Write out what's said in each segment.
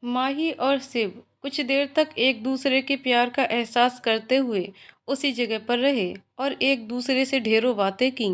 माही और शिव कुछ देर तक एक दूसरे के प्यार का एहसास करते हुए उसी जगह पर रहे और एक दूसरे से ढेरों बातें की।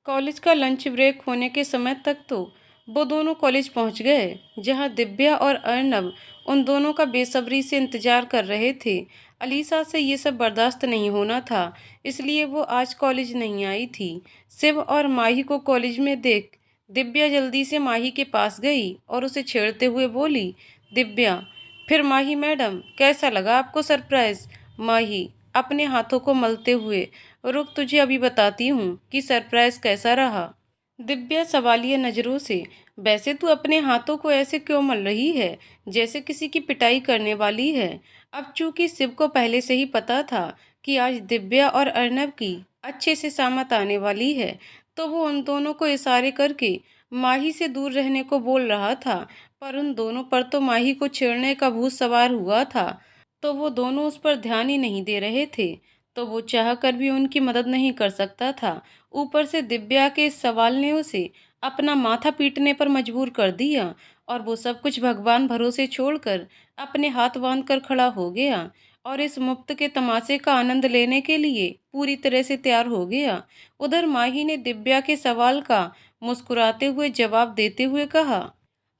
कॉलेज का लंच ब्रेक होने के समय तक तो वो दोनों कॉलेज पहुंच गए, जहां दिव्या और अर्नब उन दोनों का बेसब्री से इंतजार कर रहे थे। अलीसा से ये सब बर्दाश्त नहीं होना था, इसलिए वो आज कॉलेज नहीं आई थी। शिव और माही को कॉलेज में देख दिव्या जल्दी से माही के पास गई और उसे छेड़ते हुए बोली, दिव्या, फिर माही मैडम, कैसा लगा आपको सरप्राइज? माही अपने हाथों को मलते हुए, रुक, तुझे अभी बताती हूँ कि सरप्राइज कैसा रहा। दिव्या सवालिया नजरों से, वैसे तू अपने हाथों को ऐसे क्यों मल रही है, जैसे किसी की पिटाई करने वाली है? अब चूंकि शिव को पहले से ही पता था कि आज दिव्या और अर्नब की अच्छे से सामत आने वाली है, तो वो उन दोनों को इशारे करके माही से दूर रहने को बोल रहा था। पर उन दोनों पर तो माही को छेड़ने का भूत सवार हुआ था, तो वो दोनों उस पर ध्यान ही नहीं दे रहे थे, तो वो चाह कर भी उनकी मदद नहीं कर सकता था। ऊपर से दिव्या के इस सवाल ने उसे अपना माथा पीटने पर मजबूर कर दिया और वो सब कुछ भगवान भरोसे छोड़कर अपने हाथ बांध कर खड़ा हो गया और इस मुफ्त के तमाशे का आनंद लेने के लिए पूरी तरह से तैयार हो गया। उधर माही ने दिव्या के सवाल का मुस्कुराते हुए जवाब देते हुए कहा,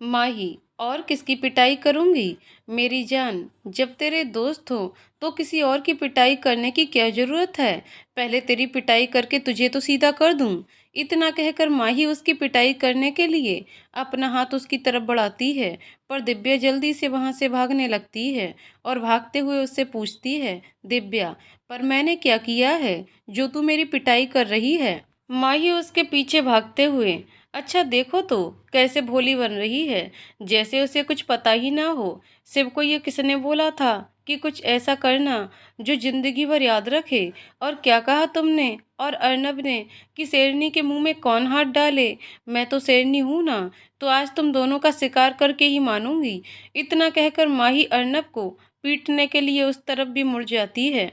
माही, और किसकी पिटाई करूंगी मेरी जान? जब तेरे दोस्त हो तो किसी और की पिटाई करने की क्या जरूरत है? पहले तेरी पिटाई करके तुझे तो सीधा कर दूं। इतना कहकर माही उसकी पिटाई करने के लिए अपना हाथ उसकी तरफ बढ़ाती है, पर दिव्या जल्दी से वहां से भागने लगती है और भागते हुए उससे पूछती है, दिव्या, पर मैंने क्या किया है जो तू मेरी पिटाई कर रही है? माही उसके पीछे भागते हुए, अच्छा देखो तो कैसे भोली बन रही है, जैसे उसे कुछ पता ही ना हो। शिव को ये किसने बोला था कि कुछ ऐसा करना जो जिंदगी भर याद रखे? और क्या कहा तुमने और अर्नब ने कि शेरनी के मुंह में कौन हाथ डाले? मैं तो शेरनी हूं ना, तो आज तुम दोनों का शिकार करके ही मानूंगी। इतना कहकर माही अर्नब को पीटने के लिए उस तरफ भी मुड़ जाती है,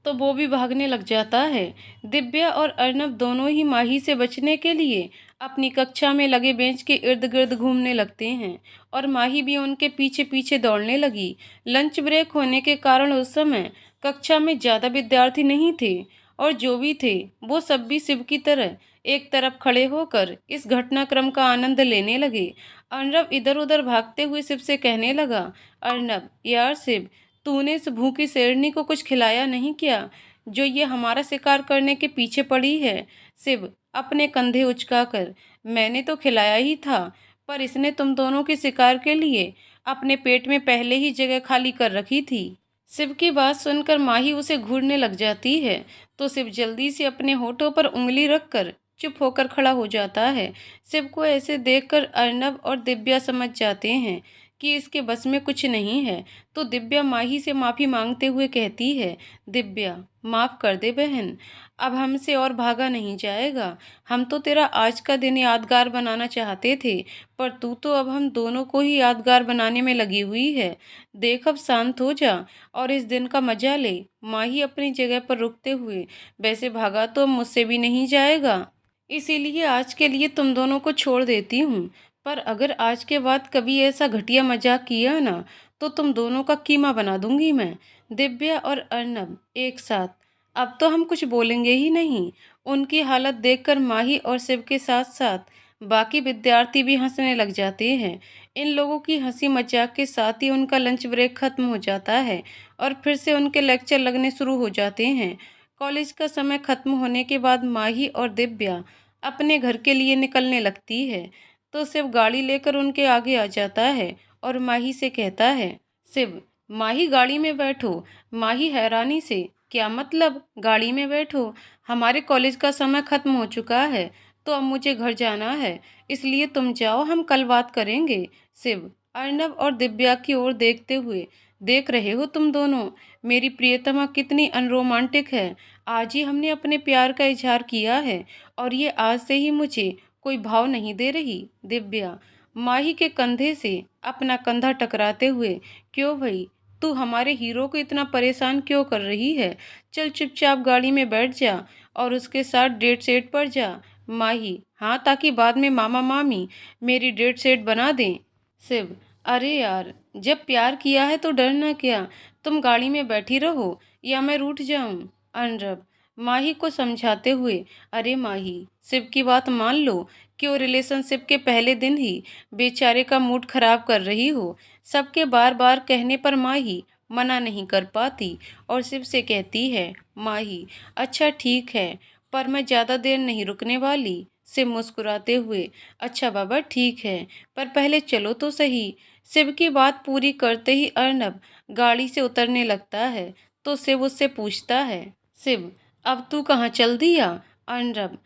तो वो भी भागने लग जाता है। दिव्या और अर्नब दोनों ही माही से बचने के लिए अपनी कक्षा में लगे बेंच के इर्द गिर्द घूमने लगते हैं और माही भी उनके पीछे पीछे दौड़ने लगी। लंच ब्रेक होने के कारण उस समय कक्षा में ज़्यादा विद्यार्थी नहीं थे और जो भी थे वो सब भी शिव की तरह एक तरफ खड़े होकर इस घटनाक्रम का आनंद लेने लगे। अर्नब इधर उधर भागते हुए शिव से कहने लगा, अर्नब यार शिव, तूने इस भूखी शेरनी को कुछ खिलाया नहीं क्या, जो ये हमारा शिकार करने के पीछे पड़ी है? शिव अपने कंधे उचकाकर, मैंने तो खिलाया ही था, पर इसने तुम दोनों के शिकार के लिए अपने पेट में पहले ही जगह खाली कर रखी थी। शिव की बात सुनकर माही उसे घूरने लग जाती है, तो शिव जल्दी से अपने होठों पर उंगली रखकर चुप होकर खड़ा हो जाता है। शिव को ऐसे देखकर अर्नब और दिव्या समझ जाते हैं कि इसके बस में कुछ नहीं है, तो दिव्या माही से माफ़ी मांगते हुए कहती है, दिव्या, माफ़ कर दे बहन, अब हमसे और भागा नहीं जाएगा। हम तो तेरा आज का दिन यादगार बनाना चाहते थे, पर तू तो अब हम दोनों को ही यादगार बनाने में लगी हुई है। देख, अब शांत हो जा और इस दिन का मजा ले। माही अपनी जगह पर रुकते हुए, वैसे भागा तो अब मुझसे भी नहीं जाएगा, इसीलिए आज के लिए तुम दोनों को छोड़ देती हूँ। पर अगर आज के बाद कभी ऐसा घटिया मजाक किया ना, तो तुम दोनों का कीमा बना दूंगी मैं। दिव्या और अर्नब एक साथ, अब तो हम कुछ बोलेंगे ही नहीं। उनकी हालत देखकर माही और शिव के साथ साथ बाकी विद्यार्थी भी हंसने लग जाते हैं। इन लोगों की हंसी मजाक के साथ ही उनका लंच ब्रेक खत्म हो जाता है और फिर से उनके लेक्चर लगने शुरू हो जाते हैं। कॉलेज का समय खत्म होने के बाद माही और दिव्या अपने घर के लिए निकलने लगती है, तो शिव गाड़ी लेकर उनके आगे आ जाता है और माही से कहता है, शिव, माही गाड़ी में बैठो। माही हैरानी से, क्या मतलब गाड़ी में बैठो? हमारे कॉलेज का समय खत्म हो चुका है, तो अब मुझे घर जाना है, इसलिए तुम जाओ, हम कल बात करेंगे। शिव अर्नब और दिव्या की ओर देखते हुए, देख रहे हो तुम दोनों, मेरी प्रियतमा कितनी अनरोमांटिक है। आज ही हमने अपने प्यार का इजहार किया है और ये आज से ही मुझे कोई भाव नहीं दे रही। दिव्या माही के कंधे से अपना कंधा टकराते हुए, क्यों भाई, तू हमारे हीरो को इतना परेशान क्यों कर रही है? चल चुपचाप गाड़ी में बैठ जा और उसके साथ डेट सेट पर जा। माही, हाँ, ताकि बाद में मामा मामी मेरी डेट सेट बना दें। शिव, अरे यार, जब प्यार किया है तो डरना क्या। तुम गाड़ी में बैठी रहो या मैं रूठ जाऊं। अर्नब माही को समझाते हुए। अरे माही, शिव की बात मान लो। क्यों रिलेशनशिप के पहले दिन ही बेचारे का मूड खराब कर रही हो। सबके बार बार कहने पर माही मना नहीं कर पाती और शिव से कहती है, माही अच्छा ठीक है, पर मैं ज़्यादा देर नहीं रुकने वाली। शिव मुस्कुराते हुए, अच्छा बाबा ठीक है, पर पहले चलो तो सही। शिव की बात पूरी करते ही अर्नब गाड़ी से उतरने लगता है तो शिव उससे पूछता है, शिव अब तू कहाँ चल दिया। अर्नब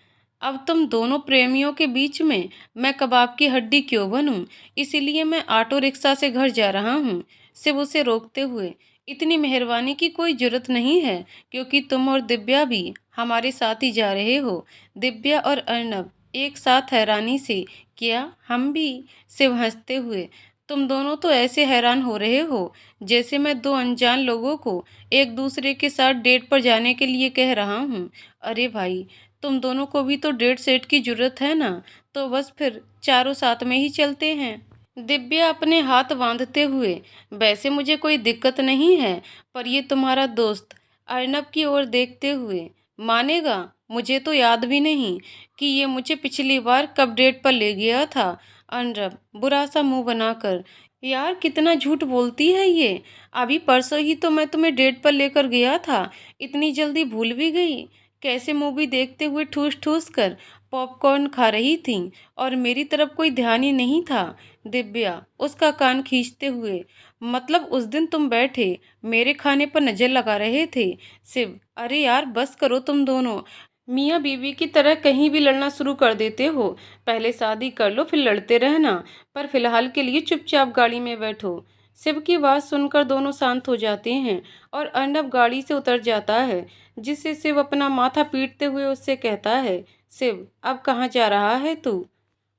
अब तुम दोनों प्रेमियों के बीच में मैं कबाब की हड्डी क्यों बनूं, इसीलिए मैं ऑटो रिक्शा से घर जा रहा हूँ। शिव उसे रोकते हुए, इतनी मेहरबानी की कोई जरूरत नहीं है, क्योंकि तुम और दिव्या भी हमारे साथ ही जा रहे हो। दिव्या और अर्नब एक साथ हैरानी से, क्या हम भी। शिव हंसते हुए, तुम दोनों तो ऐसे हैरान हो रहे हो जैसे मैं दो अनजान लोगों को एक दूसरे के साथ डेट पर जाने के लिए कह रहा हूँ। अरे भाई, तुम दोनों को भी तो डेट सेट की जरूरत है ना, तो बस फिर चारों साथ में ही चलते हैं। दिव्या अपने हाथ बांधते हुए, वैसे मुझे कोई दिक्कत नहीं है, पर ये तुम्हारा दोस्त। अर्नब की ओर देखते हुए, मानेगा मुझे तो याद भी नहीं कि ये मुझे पिछली बार कब डेट पर ले गया था। अर्नब बुरा सा मुंह बनाकर, यार कितना झूठ बोलती है ये। अभी परसों ही तो मैं तुम्हें डेट पर लेकर गया था, इतनी जल्दी भूल भी गई। कैसे मूवी देखते हुए ठूस ठूस कर पॉपकॉर्न खा रही थी और मेरी तरफ कोई ध्यान ही नहीं था। दिव्या उसका कान खींचते हुए, मतलब उस दिन तुम बैठे मेरे खाने पर नजर लगा रहे थे। शिव, अरे यार बस करो तुम दोनों, मियाँ बीवी की तरह कहीं भी लड़ना शुरू कर देते हो। पहले शादी कर लो फिर लड़ते रहना, पर फिलहाल के लिए चुपचाप गाड़ी में बैठो। शिव की बात सुनकर दोनों शांत हो जाते हैं और अर्नब गाड़ी से उतर जाता है, जिससे शिव अपना माथा पीटते हुए उससे कहता है, शिव अब कहाँ जा रहा है तू।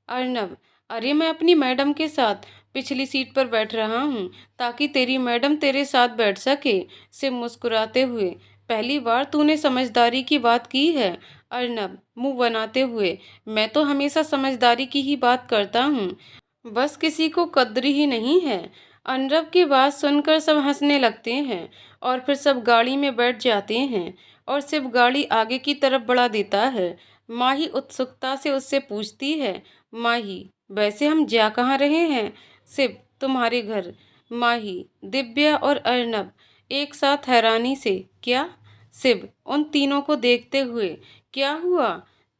अर्नब, अरे मैं अपनी मैडम के साथ पिछली सीट पर बैठ रहा हूँ ताकि तेरी मैडम तेरे साथ बैठ सके। शिव मुस्कुराते हुए, पहली बार तूने समझदारी की बात की है। अर्नब मुंह बनाते हुए, मैं तो हमेशा समझदारी की ही बात करता हूँ, बस किसी को कद्र ही नहीं है। अर्नब की बात सुनकर सब हंसने लगते हैं और फिर सब गाड़ी में बैठ जाते हैं और सिर्फ गाड़ी आगे की तरफ बढ़ा देता है। माही उत्सुकता से उससे पूछती है, माही वैसे हम जा कहाँ रहे हैं। सिर्फ तुम्हारे घर। माही, दिव्या और अर्नब एक साथ हैरानी से, क्या। शिव उन तीनों को देखते हुए, क्या हुआ,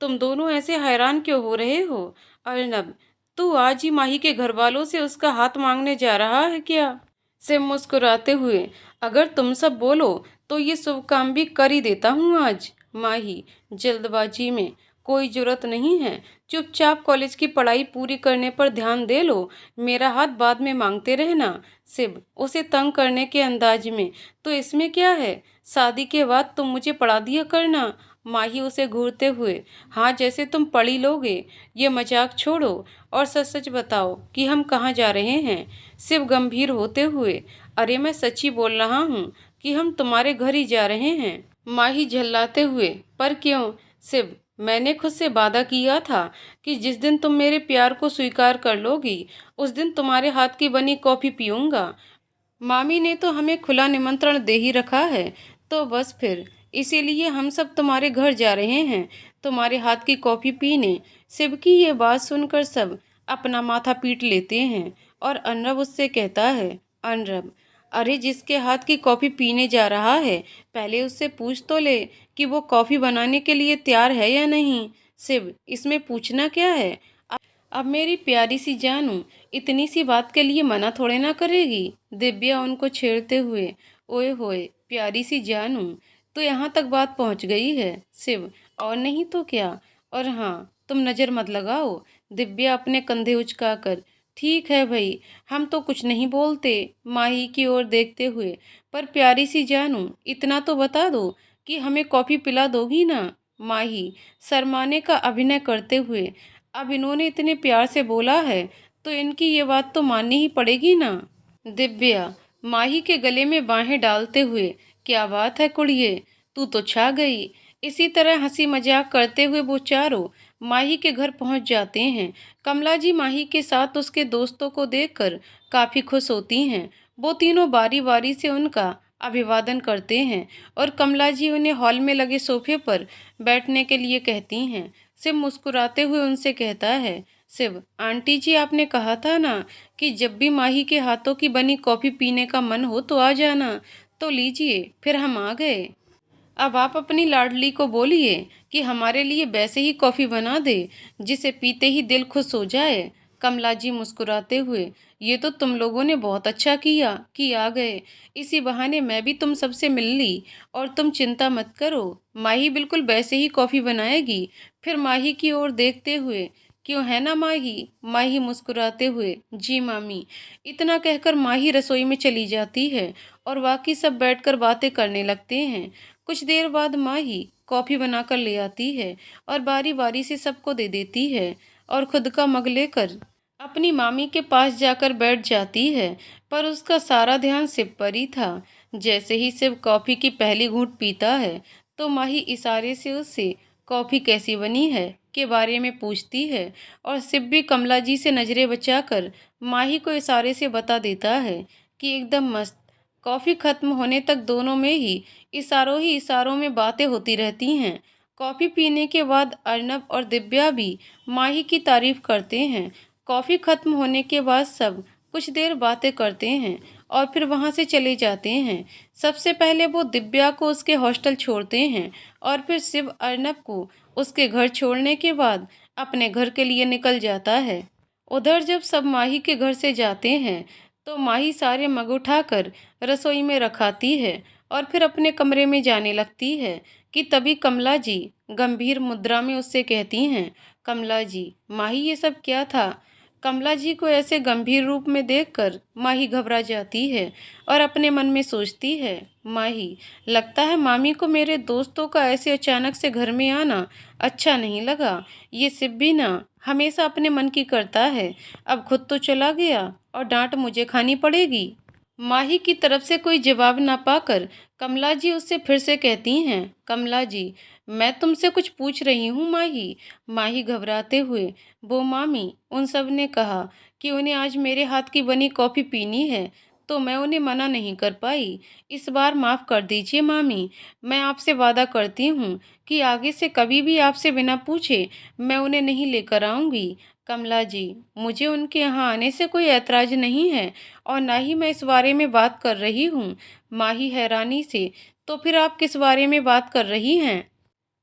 तुम दोनों ऐसे हैरान क्यों हो रहे हो। अर्नब, तू आज ही माही के घर वालों से उसका हाथ मांगने जा रहा है क्या। शिव मुस्कुराते हुए, अगर तुम सब बोलो तो ये शुभ काम भी कर ही देता हूँ आज। माही, जल्दबाजी में कोई जरूरत नहीं है, चुपचाप कॉलेज की पढ़ाई पूरी करने पर ध्यान दे लो, मेरा हाथ बाद में मांगते रहना। शिव उसे तंग करने के अंदाज में, तो इसमें क्या है, शादी के बाद तुम मुझे पढ़ा दिया करना। माही उसे घूरते हुए, हाँ जैसे तुम पढ़ी लोगे। ये मजाक छोड़ो और सच सच बताओ कि हम कहाँ जा रहे हैं। शिव गंभीर होते हुए, अरे मैं सच्ची बोल रहा हूँ कि हम तुम्हारे घर ही जा रहे हैं। माही झल्लाते हुए, पर क्यों। शिव, मैंने खुद से वादा किया था कि जिस दिन तुम मेरे प्यार को स्वीकार कर लोगी उस दिन तुम्हारे हाथ की बनी कॉफी पीऊंगा। मामी ने तो हमें खुला निमंत्रण दे ही रखा है, तो बस फिर इसीलिए हम सब तुम्हारे घर जा रहे हैं तुम्हारे हाथ की कॉफी पीने। शिव की ये बात सुनकर सब अपना माथा पीट लेते हैं और अर्नब उससे कहता है, अर्नब, अरे जिसके हाथ की कॉफी पीने जा रहा है पहले उससे पूछ तो ले कि वो कॉफी बनाने के लिए तैयार है या नहीं। शिव, इसमें पूछना क्या है। अब मेरी प्यारी सी जानू इतनी सी बात के लिए मना थोड़े ना करेगी। दिव्या उनको छेड़ते हुए, ओए होए प्यारी सी जानू, तो यहाँ तक बात पहुँच गई है। शिव, और नहीं तो क्या। और हाँ, तुम नज़र मत लगाओ। दिव्या अपने कंधे उचकाकर, ठीक है भाई, हम तो कुछ नहीं बोलते। माही की ओर देखते हुए, पर प्यारी सी जानू इतना तो बता दो कि हमें कॉफ़ी पिला दोगी ना। माही शर्माने का अभिनय करते हुए, अब इन्होंने इतने प्यार से बोला है तो इनकी ये बात तो माननी ही पड़ेगी ना। दिव्या माही के गले में बाहें डालते हुए, क्या बात है कुड़िए, तू तो छा गई। इसी तरह हंसी मजाक करते हुए वो चारों माही के घर पहुंच जाते हैं। कमला जी माही के साथ उसके दोस्तों को देखकर काफ़ी खुश होती हैं। वो तीनों बारी बारी से उनका अभिवादन करते हैं और कमला जी उन्हें हॉल में लगे सोफे पर बैठने के लिए कहती हैं। शिव मुस्कुराते हुए उनसे कहता है, शिव आंटी जी, आपने कहा था ना कि जब भी माही के हाथों की बनी कॉफ़ी पीने का मन हो तो आ जाना। तो लीजिए, फिर हम आ गए। अब आप अपनी लाडली को बोलिए कि हमारे लिए वैसे ही कॉफ़ी बना दे जिसे पीते ही दिल खुश हो जाए। कमला जी मुस्कुराते हुए, ये तो तुम लोगों ने बहुत अच्छा किया कि आ गए। इसी बहाने मैं भी तुम सबसे मिल ली। और तुम चिंता मत करो, माही बिल्कुल वैसे ही कॉफ़ी बनाएगी। फिर माही की ओर देखते हुए, क्यों है ना माही? माही मुस्कुराते हुए, जी मामी। इतना कहकर माही रसोई में चली जाती है और बाकी सब बैठकर बातें करने लगते हैं। कुछ देर बाद माही कॉफ़ी बनाकर ले आती है और बारी बारी से सबको दे देती है और खुद का मग लेकर अपनी मामी के पास जाकर बैठ जाती है। पर उसका सारा ध्यान शिव पर ही था। जैसे ही शिव कॉफ़ी की पहली घूंट पीता है तो माही इशारे से उससे कॉफ़ी कैसी बनी है के बारे में पूछती है और शिव भी कमला जी से नज़रें बचाकर माही को इशारे से बता देता है कि एकदम मस्त। कॉफ़ी खत्म होने तक दोनों में ही इशारों में बातें होती रहती हैं। कॉफ़ी पीने के बाद अर्नब और दिव्या भी माही की तारीफ करते हैं। कॉफ़ी खत्म होने के बाद सब कुछ देर बातें करते हैं और फिर वहाँ से चले जाते हैं। सबसे पहले वो दिव्या को उसके हॉस्टल छोड़ते हैं और फिर शिव अर्नब को उसके घर छोड़ने के बाद अपने घर के लिए निकल जाता है। उधर जब सब माही के घर से जाते हैं तो माही सारे मग उठाकर रसोई में रखाती है और फिर अपने कमरे में जाने लगती है कि तभी कमला जी गंभीर मुद्रा में उससे कहती हैं, कमला जी, माही ये सब क्या था? कमला जी को ऐसे गंभीर रूप में देखकर माही घबरा जाती है और अपने मन में सोचती है, माही, लगता है मामी को मेरे दोस्तों का ऐसे अचानक से घर में आना अच्छा नहीं लगा। ये शिव भी ना हमेशा अपने मन की करता है। अब खुद तो चला गया और डांट मुझे खानी पड़ेगी। माही की तरफ से कोई जवाब ना पाकर कमला जी उससे फिर से कहती हैं, कमला जी, मैं तुमसे कुछ पूछ रही हूँ माही। माही घबराते हुए, वो मामी, उन सब ने कहा कि उन्हें आज मेरे हाथ की बनी कॉफ़ी पीनी है तो मैं उन्हें मना नहीं कर पाई। इस बार माफ़ कर दीजिए मामी। मैं आपसे वादा करती हूँ कि आगे से कभी भी आपसे बिना पूछे मैं उन्हें नहीं लेकर आऊँगी। कमला जी, मुझे उनके यहाँ आने से कोई ऐतराज़ नहीं है और ना ही मैं इस बारे में बात कर रही हूँ। माही हैरानी से, तो फिर आप किस बारे में बात कर रही हैं?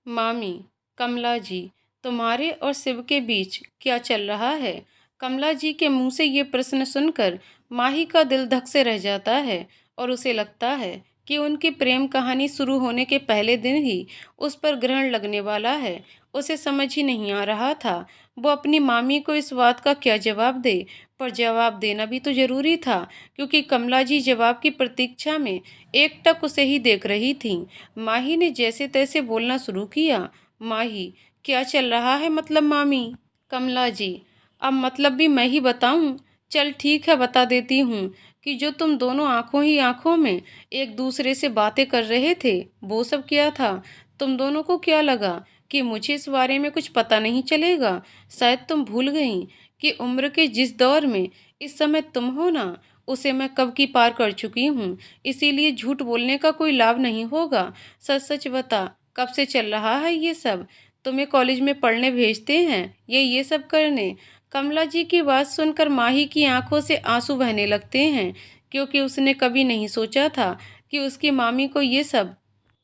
मामी, कमला जी, तुम्हारे और शिव के बीच क्या चल रहा है? कमला जी के मुंह से ये प्रश्न सुनकर माही का दिल धक से रह जाता है और उसे लगता है कि उनकी प्रेम कहानी शुरू होने के पहले दिन ही उस पर ग्रहण लगने वाला है। उसे समझ ही नहीं आ रहा था वो अपनी मामी को इस बात का क्या जवाब दे, पर जवाब देना भी तो जरूरी था क्योंकि कमला जी जवाब की प्रतीक्षा में एकटक उसे ही देख रही थी। माही ने जैसे तैसे बोलना शुरू किया, माही, क्या चल रहा है मतलब मामी? कमला जी, अब मतलब भी मैं ही बताऊं? चल ठीक है, बता देती हूँ कि जो तुम दोनों आंखों ही आंखों में एक दूसरे से बातें कर रहे थे वो सब क्या था? तुम दोनों को क्या लगा कि मुझे इस बारे में कुछ पता नहीं चलेगा? शायद तुम भूल गई कि उम्र के जिस दौर में इस समय तुम हो ना, उसे मैं कब की पार कर चुकी हूँ। इसीलिए झूठ बोलने का कोई लाभ नहीं होगा। सच सच बता, कब से चल रहा है ये सब? तुम्हें कॉलेज में पढ़ने भेजते हैं ये सब करने? कमला जी की बात सुनकर माही की आंखों से आंसू बहने लगते हैं क्योंकि उसने कभी नहीं सोचा था कि उसकी मामी को ये सब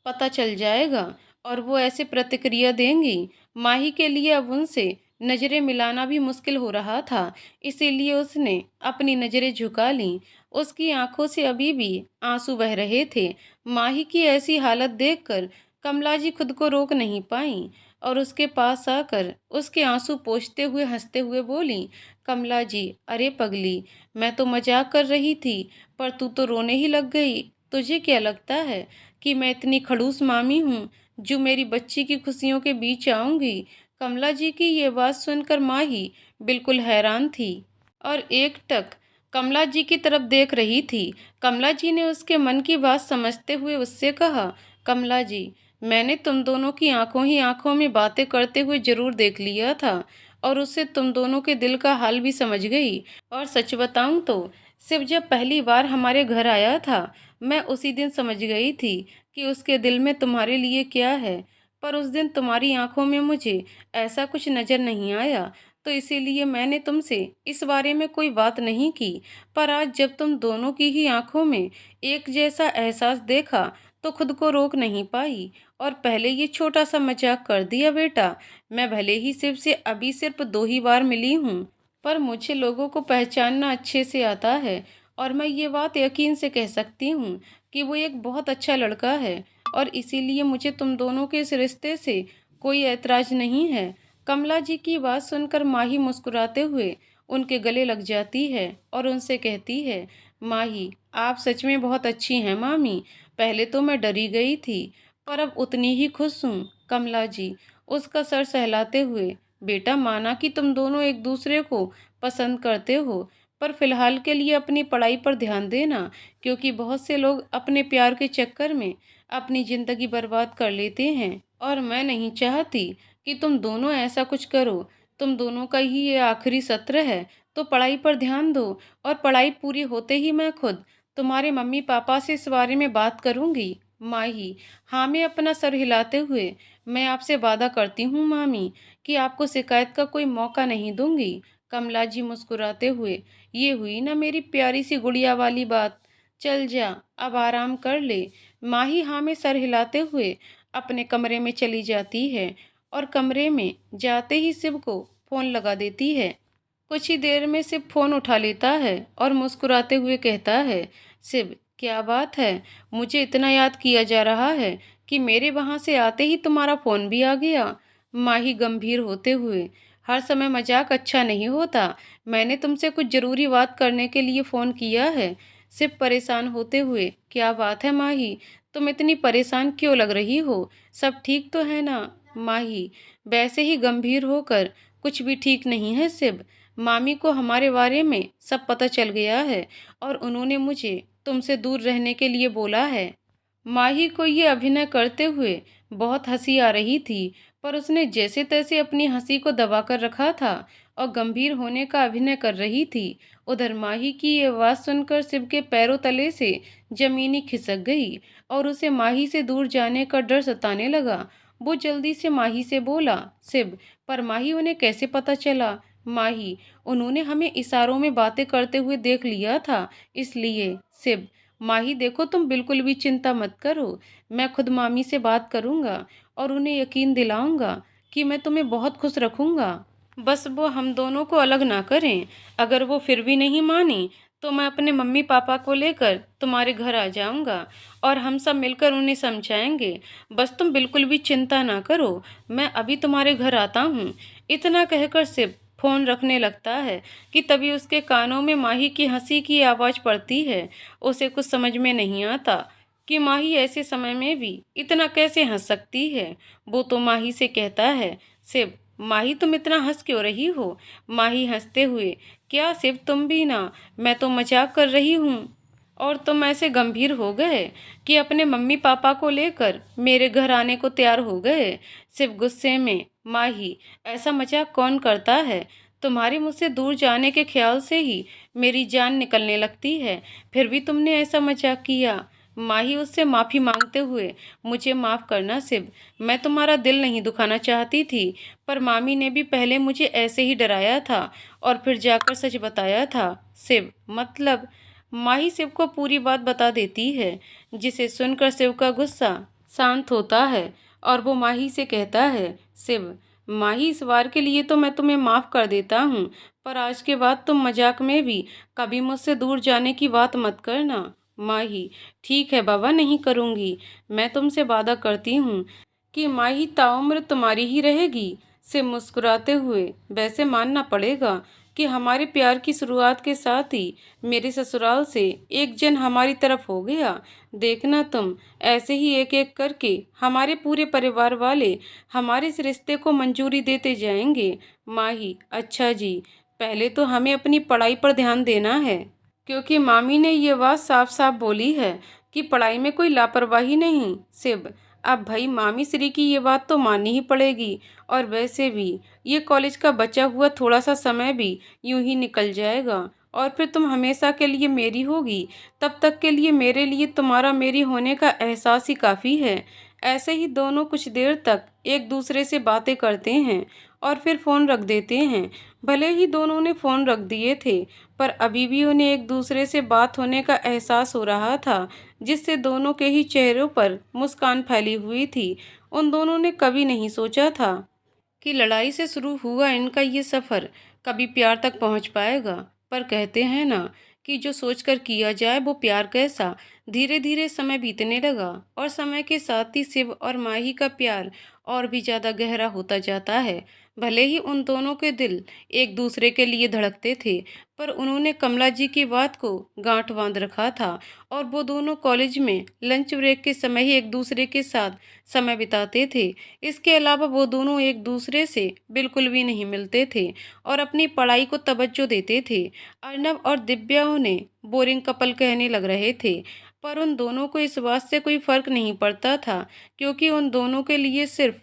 पता चल जाएगा और वो ऐसे प्रतिक्रिया देंगी। माही के लिए अब उनसे नज़रें मिलाना भी मुश्किल हो रहा था, इसीलिए उसने अपनी नज़रें झुका लीं। उसकी आंखों से अभी भी आंसू बह रहे थे। माही की ऐसी हालत देखकर कमला जी खुद को रोक नहीं पाईं और उसके पास आकर उसके आंसू पोंछते हुए हंसते हुए बोली, कमला जी, अरे पगली, मैं तो मजाक कर रही थी पर तू तो रोने ही लग गई। तुझे क्या लगता है कि मैं इतनी खड़ूस मामी हूँ जो मेरी बच्ची की खुशियों के बीच आऊंगी? कमला जी की ये बात सुनकर माही बिल्कुल हैरान थी और एकटक कमला जी की तरफ देख रही थी। कमला जी ने उसके मन की बात समझते हुए उससे कहा, कमला जी, मैंने तुम दोनों की आंखों ही आंखों में बातें करते हुए जरूर देख लिया था और उससे तुम दोनों के दिल का हाल भी समझ गई। और सच बताऊं तो सिर्फ जब पहली बार हमारे घर आया था, मैं उसी दिन समझ गई थी कि उसके दिल में तुम्हारे लिए क्या है। पर उस दिन तुम्हारी आंखों में मुझे ऐसा कुछ नजर नहीं आया, तो इसीलिए मैंने तुमसे इस बारे में कोई बात नहीं की। पर आज जब तुम दोनों की ही आंखों में एक जैसा एहसास देखा, तो खुद को रोक नहीं पाई और पहले ये छोटा सा मजाक कर दिया। बेटा, मैं भले ही सिर्फ 2 ही बार मिली हूँ, पर मुझे लोगों को पहचानना अच्छे से आता है और मैं ये बात यकीन से कह सकती हूँ कि वो एक बहुत अच्छा लड़का है और इसीलिए मुझे तुम दोनों के इस रिश्ते से कोई ऐतराज नहीं है। कमला जी की बात सुनकर माही मुस्कुराते हुए उनके गले लग जाती है और उनसे कहती है, माही, आप सच में बहुत अच्छी हैं मामी। पहले तो मैं डरी गई थी, पर अब उतनी ही खुश हूँ। कमला जी उसका सर सहलाते हुए, बेटा, माना कि तुम दोनों एक दूसरे को पसंद करते हो, पर फिलहाल के लिए अपनी पढ़ाई पर ध्यान देना, क्योंकि बहुत से लोग अपने प्यार के चक्कर में अपनी जिंदगी बर्बाद कर लेते हैं और मैं नहीं चाहती कि तुम दोनों ऐसा कुछ करो। तुम दोनों का ही ये आखिरी सत्र है, तो पढ़ाई पर ध्यान दो और पढ़ाई पूरी होते ही मैं खुद तुम्हारे मम्मी पापा से इस बारे में बात करूंगी। माही, हाँ में अपना सर हिलाते हुए, मैं आपसे वादा करती हूँ मामी कि आपको शिकायत का कोई मौका नहीं दूंगी। कमला जी मुस्कुराते हुए, ये हुई ना मेरी प्यारी सी गुड़िया वाली बात। चल जा, अब आराम कर ले। माही हाँ में सर हिलाते हुए अपने कमरे में चली जाती है और कमरे में जाते ही शिव को फोन लगा देती है। कुछ ही देर में शिव फोन उठा लेता है और मुस्कुराते हुए कहता है, शिव, क्या बात है, मुझे इतना याद किया जा रहा है कि मेरे वहां से आते ही तुम्हारा फोन भी आ गया। माही गंभीर होते हुए, हर समय मजाक अच्छा नहीं होता, मैंने तुमसे कुछ जरूरी बात करने के लिए फोन किया है। शिव परेशान होते हुए, क्या बात है माही, तुम इतनी परेशान क्यों लग रही हो, सब ठीक तो है ना। माही वैसे ही गंभीर होकर, कुछ भी ठीक नहीं है शिव, मामी को हमारे बारे में सब पता चल गया है और उन्होंने मुझे तुमसे दूर रहने के लिए बोला है। माही को ये अभिनय करते हुए बहुत हंसी आ रही थी, पर उसने जैसे तैसे अपनी हंसी को दबाकर रखा था और गंभीर होने का अभिनय कर रही थी। उधर माही की ये आवाज़ सुनकर शिव के पैरों तले से जमीनी खिसक गई और उसे माही से दूर जाने का डर सताने लगा। वो जल्दी से माही से बोला, शिव, पर माही, उन्हें कैसे पता चला। माही, उन्होंने हमें इशारों में बातें करते हुए देख लिया था, इसलिए। शिव, माही देखो, तुम बिल्कुल भी चिंता मत करो, मैं खुद मामी से बात करूंगा और उन्हें यकीन दिलाऊंगा कि मैं तुम्हें बहुत खुश रखूंगा। बस वो हम दोनों को अलग ना करें। अगर वो फिर भी नहीं मानी, तो मैं अपने मम्मी पापा को लेकर तुम्हारे घर आ जाऊंगा और हम सब मिलकर उन्हें समझाएंगे। बस तुम बिल्कुल भी चिंता ना करो, मैं अभी तुम्हारे घर आता हूँ। इतना कहकर शिव फोन रखने लगता है कि तभी उसके कानों में माही की हंसी की आवाज़ पड़ती है। उसे कुछ समझ में नहीं आता कि माही ऐसे समय में भी इतना कैसे हंस सकती है। वो तो माही से कहता है, शिव, माही तुम इतना हंस क्यों रही हो। माही हंसते हुए, क्या शिव, तुम भी ना, मैं तो मजाक कर रही हूँ और तुम ऐसे गंभीर हो गए कि अपने मम्मी पापा को लेकर मेरे घर आने को तैयार हो गए। शिव गुस्से में, माही, ऐसा मजाक कौन करता है, तुम्हारे मुझसे दूर जाने के ख्याल से ही मेरी जान निकलने लगती है, फिर भी तुमने ऐसा मजाक किया। माही उससे माफ़ी मांगते हुए, मुझे माफ़ करना शिव, मैं तुम्हारा दिल नहीं दुखाना चाहती थी, पर मामी ने भी पहले मुझे ऐसे ही डराया था और फिर जाकर सच बताया था। शिव, मतलब। माही शिव को पूरी बात बता देती है, जिसे सुनकर शिव का गुस्सा शांत होता है और वो माही से कहता है, शिव, माही, इस बार के लिए तो मैं तुम्हें माफ़ कर देता हूँ, पर आज के बाद तुम मजाक में भी कभी मुझसे दूर जाने की बात मत करना। माही, ठीक है बाबा, नहीं करूँगी, मैं तुमसे वादा करती हूँ कि माही ताउम्र तुम्हारी ही रहेगी। से मुस्कुराते हुए, वैसे मानना पड़ेगा कि हमारे प्यार की शुरुआत के साथ ही मेरे ससुराल से एक जन हमारी तरफ हो गया। देखना तुम, ऐसे ही एक एक करके हमारे पूरे परिवार वाले हमारे इस रिश्ते को मंजूरी देते जाएंगे। माही, अच्छा जी, पहले तो हमें अपनी पढ़ाई पर ध्यान देना है, क्योंकि मामी ने ये बात साफ साफ बोली है कि पढ़ाई में कोई लापरवाही नहीं। शिव, अब भाई मामी श्री की ये बात तो माननी ही पड़ेगी। और वैसे भी ये कॉलेज का बचा हुआ थोड़ा सा समय भी यूं ही निकल जाएगा और फिर तुम हमेशा के लिए मेरी होगी। तब तक के लिए मेरे लिए तुम्हारा मेरी होने का एहसास ही काफ़ी है। ऐसे ही दोनों कुछ देर तक एक दूसरे से बातें करते हैं और फिर फ़ोन रख देते हैं। भले ही दोनों ने फ़ोन रख दिए थे, पर अभी भी उन्हें एक दूसरे से बात होने का एहसास हो रहा था, जिससे दोनों के ही चेहरों पर मुस्कान फैली हुई थी। उन दोनों ने कभी नहीं सोचा था कि लड़ाई से शुरू हुआ इनका ये सफ़र कभी प्यार तक पहुंच पाएगा। पर कहते हैं ना कि जो सोचकर किया जाए वो प्यार कैसा। धीरे धीरे समय बीतने लगा और समय के साथ ही शिव और माही का प्यार और भी ज़्यादा गहरा होता जाता है। भले ही उन दोनों के दिल एक दूसरे के लिए धड़कते थे, पर उन्होंने कमला जी की बात को गांठ बांध रखा था और वो दोनों कॉलेज में लंच ब्रेक के समय ही एक दूसरे के साथ समय बिताते थे। इसके अलावा वो दोनों एक दूसरे से बिल्कुल भी नहीं मिलते थे और अपनी पढ़ाई को तवज्जो देते थे। अर्नब और दिव्या उन्हें बोरिंग कपल कहने लग रहे थे, पर उन दोनों को इस बात से कोई फर्क नहीं पड़ता था, क्योंकि उन दोनों के लिए सिर्फ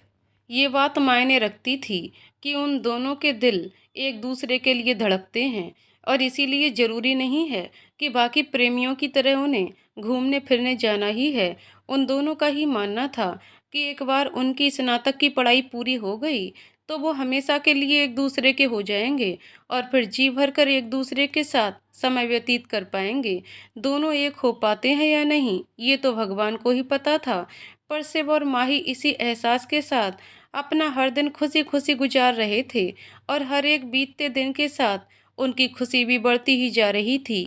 ये बात मायने रखती थी कि उन दोनों के दिल एक दूसरे के लिए धड़कते हैं और इसीलिए ज़रूरी नहीं है कि बाकी प्रेमियों की तरह उन्हें घूमने फिरने जाना ही है। उन दोनों का ही मानना था कि एक बार उनकी स्नातक की पढ़ाई पूरी हो गई तो वो हमेशा के लिए एक दूसरे के हो जाएंगे और फिर जी भर कर एक दूसरे के साथ समय व्यतीत कर पाएंगे। दोनों एक हो पाते हैं या नहीं ये तो भगवान को ही पता था, पर शिव और माही इसी एहसास के साथ अपना हर दिन खुशी खुशी गुजार रहे थे और हर एक बीतते दिन के साथ उनकी खुशी भी बढ़ती ही जा रही थी।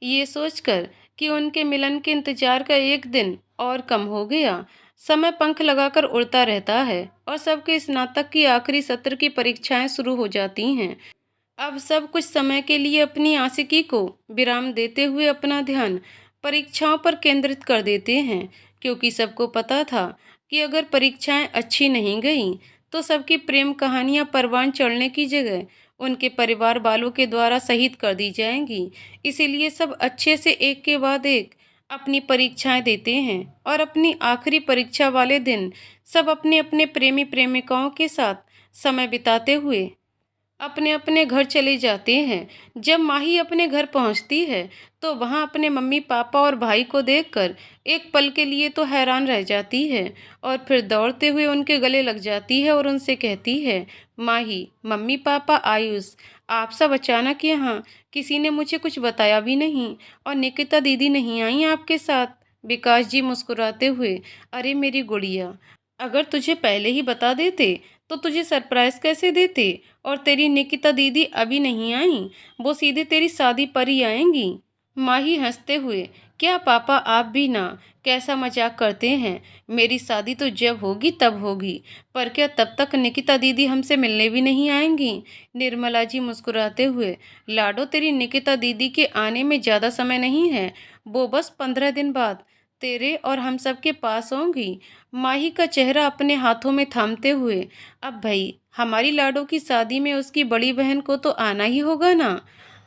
ये सोचकर कि उनके मिलन के इंतजार का एक दिन और कम हो गया। समय पंख लगाकर उड़ता रहता है और सबके स्नातक की आखिरी सत्र की परीक्षाएं शुरू हो जाती हैं। अब सब कुछ समय के लिए अपनी आशिकी को विराम देते हुए अपना ध्यान परीक्षाओं पर केंद्रित कर देते हैं, क्योंकि सबको पता था कि अगर परीक्षाएं अच्छी नहीं गईं तो सबकी प्रेम कहानियां परवान चढ़ने की जगह उनके परिवार वालों के द्वारा शहीद कर दी जाएंगी। इसीलिए सब अच्छे से एक के बाद एक अपनी परीक्षाएं देते हैं और अपनी आखिरी परीक्षा वाले दिन सब अपने अपने प्रेमी प्रेमिकाओं के साथ समय बिताते हुए अपने अपने घर चले जाते हैं। जब माही अपने घर पहुंचती है तो वहां अपने मम्मी पापा और भाई को देखकर एक पल के लिए तो हैरान रह जाती है और फिर दौड़ते हुए उनके गले लग जाती है और उनसे कहती है, माही, मम्मी पापा, आयुष, आप सब अचानक यहाँ, किसी ने मुझे कुछ बताया भी नहीं और निकिता दीदी नहीं आई आपके साथ। विकास जी मुस्कुराते हुए, अरे मेरी गुड़िया, अगर तुझे पहले ही बता देते तो तुझे सरप्राइज कैसे देते। और तेरी निकिता दीदी अभी नहीं आई, वो सीधे तेरी शादी पर ही आएंगी। माही हंसते हुए, क्या पापा आप भी ना, कैसा मजाक करते हैं। मेरी शादी तो जब होगी तब होगी, पर क्या तब तक निकिता दीदी हमसे मिलने भी नहीं आएंगी। निर्मला जी मुस्कुराते हुए, लाडो तेरी निकिता दीदी के आने में ज़्यादा समय नहीं है, वो बस 15 दिन बाद तेरे और हम सब के पास होंगी। माही का चेहरा अपने हाथों में थामते हुए, अब भाई हमारी लाडो की शादी में उसकी बड़ी बहन को तो आना ही होगा ना।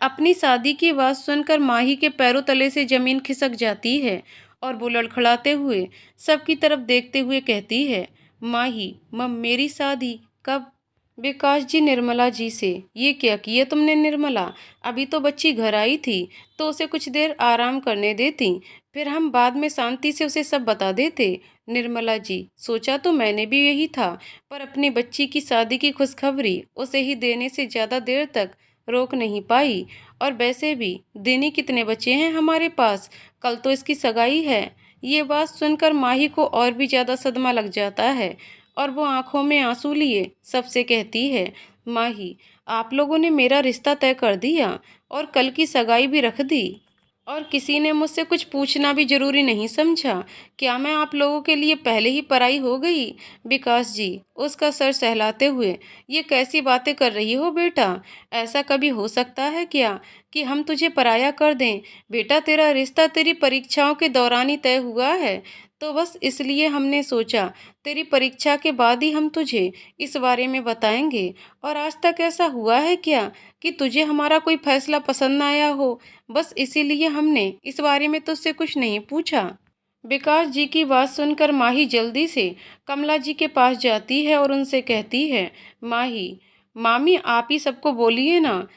अपनी शादी की बात सुनकर माही के पैरों तले से जमीन खिसक जाती है और वो लड़खड़ाते हुए सबकी तरफ देखते हुए कहती है, माही, मेरी शादी कब। विकास जी निर्मला जी से, ये क्या किया तुमने निर्मला, अभी तो बच्ची घर आई थी तो उसे कुछ देर आराम करने देती, फिर हम बाद में शांति से उसे सब बता देते। निर्मला जी, सोचा तो मैंने भी यही था, पर अपनी बच्ची की शादी की खुशखबरी उसे ही देने से ज़्यादा देर तक रोक नहीं पाई। और वैसे भी दिन ही कितने बचे हैं हमारे पास, कल तो इसकी सगाई है। ये बात सुनकर माही को और भी ज़्यादा सदमा लग जाता है और वो आंखों में आंसू लिए सबसे कहती है, माही, आप लोगों ने मेरा रिश्ता तय कर दिया और कल की सगाई भी रख दी और किसी ने मुझसे कुछ पूछना भी जरूरी नहीं समझा। क्या मैं आप लोगों के लिए पहले ही पराई हो गई। विकास जी उसका सर सहलाते हुए, ये कैसी बातें कर रही हो बेटा, ऐसा कभी हो सकता है क्या कि हम तुझे पराया कर दें। बेटा तेरा रिश्ता तेरी परीक्षाओं के दौरान ही तय हुआ है, तो बस इसलिए हमने सोचा तेरी परीक्षा के बाद ही हम तुझे इस बारे में बताएंगे। और आज तक ऐसा हुआ है क्या कि तुझे हमारा कोई फैसला पसंद ना आया हो, बस इसीलिए हमने इस बारे में तुझसे कुछ नहीं पूछा। विकास जी की बात सुनकर माही जल्दी से कमला जी के पास जाती है और उनसे कहती है, माही, मामी आप ही सबको बोलिए ना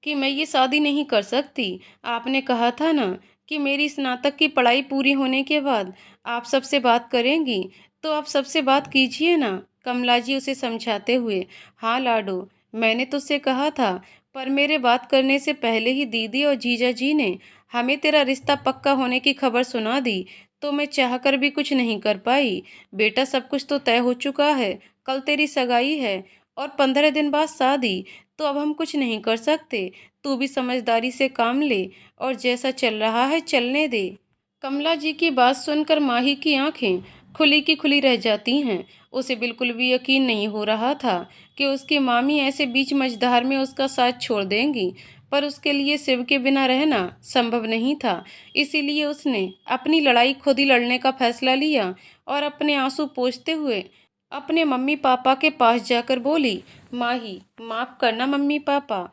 कि मैं ये शादी नहीं कर सकती। आपने कहा था ना कि मेरी स्नातक की पढ़ाई पूरी होने के बाद आप सबसे बात करेंगी, तो आप सबसे बात कीजिए ना। कमला जी उसे समझाते हुए, हाँ लाडो, मैंने तुझसे कहा था, पर मेरे बात करने से पहले ही दीदी और जीजा जी ने हमें तेरा रिश्ता पक्का होने की खबर सुना दी, तो मैं चाहकर भी कुछ नहीं कर पाई। बेटा सब कुछ तो तय हो चुका है, कल तेरी सगाई है और 15 दिन बाद शादी, तो अब हम कुछ नहीं कर सकते। तू भी समझदारी से काम ले और जैसा चल रहा है चलने दे। कमला जी की बात सुनकर माही की आंखें खुली की खुली रह जाती हैं। उसे बिल्कुल भी यकीन नहीं हो रहा था कि उसकी मामी ऐसे बीच मझधार में उसका साथ छोड़ देंगी, पर उसके लिए शिव के बिना रहना संभव नहीं था। इसीलिए उसने अपनी लड़ाई खुद ही लड़ने का फैसला लिया और अपने आंसू पोंछते हुए अपने मम्मी पापा के पास जाकर बोली, माही, माफ करना मम्मी पापा,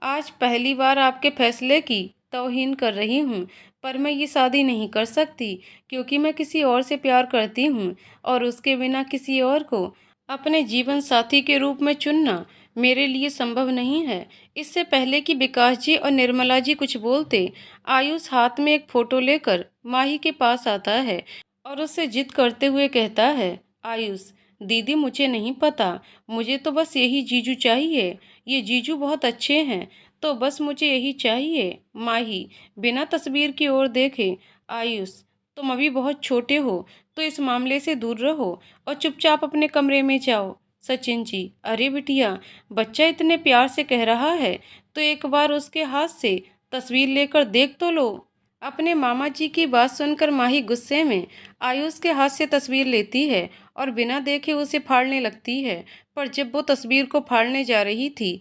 आज पहली बार आपके फैसले की तौहीन कर रही हूँ, पर मैं ये शादी नहीं कर सकती, क्योंकि मैं किसी और से प्यार करती हूँ और उसके बिना किसी और को अपने जीवन साथी के रूप में चुनना मेरे लिए संभव नहीं है। इससे पहले कि विकास जी और निर्मला जी कुछ बोलते, आयुष हाथ में एक फोटो लेकर माही के पास आता है और उससे जिद करते हुए कहता है, आयुष, दीदी मुझे नहीं पता, मुझे तो बस यही जीजू चाहिए। ये जीजू बहुत अच्छे हैं, तो बस मुझे यही चाहिए। माही बिना तस्वीर की ओर देखे, आयुष, तुम अभी बहुत छोटे हो, तो इस मामले से दूर रहो और चुपचाप अपने कमरे में जाओ। सचिन जी, अरे बिटिया, बच्चा इतने प्यार से कह रहा है, तो एक बार उसके हाथ से तस्वीर लेकर देख तो लो। अपने मामा जी की बात सुनकर माही गुस्से में आयुष के हाथ से तस्वीर लेती है और बिना देखे उसे फाड़ने लगती है। पर जब वो तस्वीर को फाड़ने जा रही थी,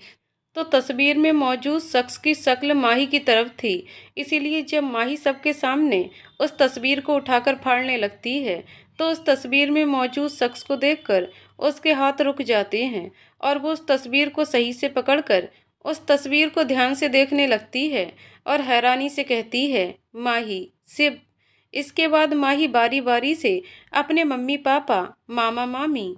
तो तस्वीर में मौजूद शख्स की शक्ल माही की तरफ थी। इसीलिए जब माही सबके सामने उस तस्वीर को उठाकर फाड़ने लगती है, तो उस तस्वीर में मौजूद शख्स को देखकर उसके हाथ रुक जाते हैं और वो उस तस्वीर को सही से पकड़कर उस तस्वीर को ध्यान से देखने लगती है और हैरानी से कहती है, माही, शिव। इसके बाद माही बारी बारी से अपने मम्मी पापा, मामा मामी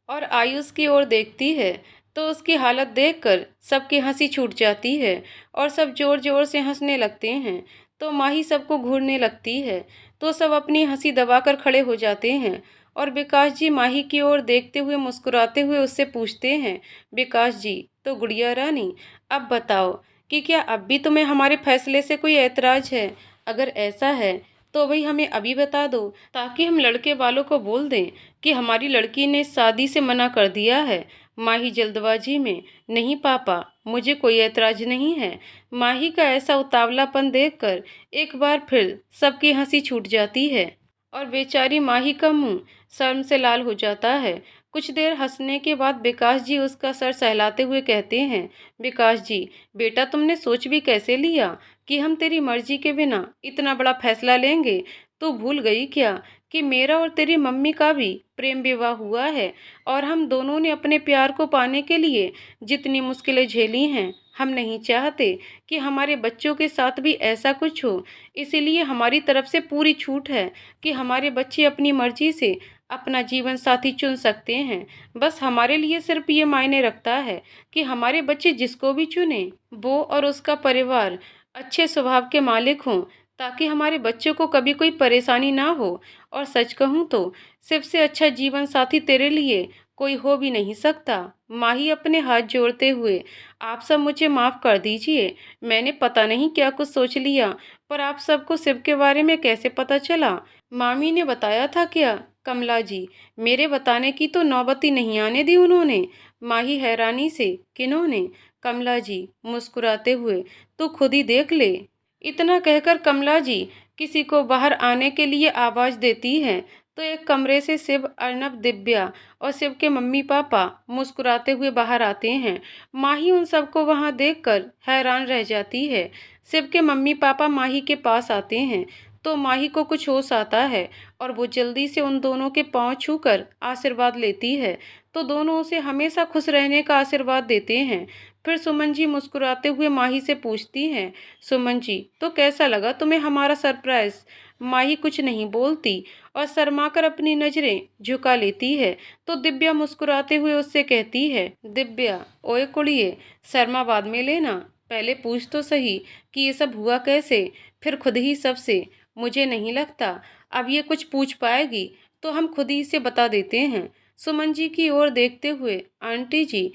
और आयुष की ओर देखती है, तो उसकी हालत देखकर सबकी हंसी छूट जाती है और सब जोर जोर से हंसने लगते हैं। तो माही सबको घूरने लगती है, तो सब अपनी हंसी दबाकर खड़े हो जाते हैं और विकास जी माही की ओर देखते हुए मुस्कुराते हुए उससे पूछते हैं, विकास जी, तो गुड़िया रानी, अब बताओ कि क्या अब भी तुम्हें हमारे फैसले से कोई ऐतराज है? अगर ऐसा है तो भाई हमें अभी बता दो, ताकि हम लड़के वालों को बोल दें कि हमारी लड़की ने शादी से मना कर दिया है। माही जल्दबाजी में, नहीं पापा, मुझे कोई ऐतराज नहीं है। माही का ऐसा उतावलापन देखकर एक बार फिर सबकी हंसी छूट जाती है और बेचारी माही का मुंह शर्म से लाल हो जाता है। कुछ देर हंसने के बाद विकास जी उसका सर सहलाते हुए कहते हैं, विकास जी, बेटा तुमने सोच भी कैसे लिया कि हम तेरी मर्जी के बिना इतना बड़ा फैसला लेंगे? तू भूल गई क्या कि मेरा और तेरी मम्मी का भी प्रेम विवाह हुआ है और हम दोनों ने अपने प्यार को पाने के लिए जितनी मुश्किलें झेली हैं, हम नहीं चाहते कि हमारे बच्चों के साथ भी ऐसा कुछ हो। इसीलिए हमारी तरफ से पूरी छूट है कि हमारे बच्चे अपनी मर्जी से अपना जीवन साथी चुन सकते हैं। बस हमारे लिए सिर्फ ये मायने रखता है कि हमारे बच्चे जिसको भी चुने, वो और उसका परिवार अच्छे स्वभाव के मालिक हों, ताकि हमारे बच्चों को कभी कोई परेशानी ना हो। और सच कहूँ तो शिव से अच्छा जीवन साथी तेरे लिए कोई हो भी नहीं सकता। माही अपने हाथ जोड़ते हुए, आप सब मुझे माफ़ कर दीजिए, मैंने पता नहीं क्या कुछ सोच लिया। पर आप सबको शिव के बारे में कैसे पता चला? मामी ने बताया था क्या? कमला जी, मेरे बताने की तो नौबत ही नहीं आने दी उन्होंने। माही हैरानी से, किन्होंने? कमला जी मुस्कुराते हुए, तू खुद ही देख ले। इतना कहकर कमला जी किसी को बाहर आने के लिए आवाज़ देती हैं, तो एक कमरे से शिव, अर्नब, दिव्या और शिव के मम्मी पापा मुस्कुराते हुए बाहर आते हैं। माही उन सबको वहां देखकर हैरान रह जाती है। शिव के मम्मी पापा माही के पास आते हैं, तो माही को कुछ होश आता है और वो जल्दी से उन दोनों के पांव छूकर आशीर्वाद लेती है। तो दोनों उसे हमेशा खुश रहने का आशीर्वाद देते हैं। फिर सुमन जी मुस्कुराते हुए माही से पूछती हैं, सुमन जी तो कैसा लगा तुम्हें हमारा सरप्राइज? माही कुछ नहीं बोलती और शर्माकर अपनी नजरें झुका लेती है। तो दिव्या मुस्कुराते हुए उससे कहती है, दिव्या ओए कुड़िए, शर्मा बाद में लेना, पहले पूछ तो सही कि ये सब हुआ कैसे, फिर खुद ही सबसे। मुझे नहीं लगता अब ये कुछ पूछ पाएगी, तो हम खुद ही इसे बता देते हैं। सुमन जी की ओर देखते हुए, आंटी जी,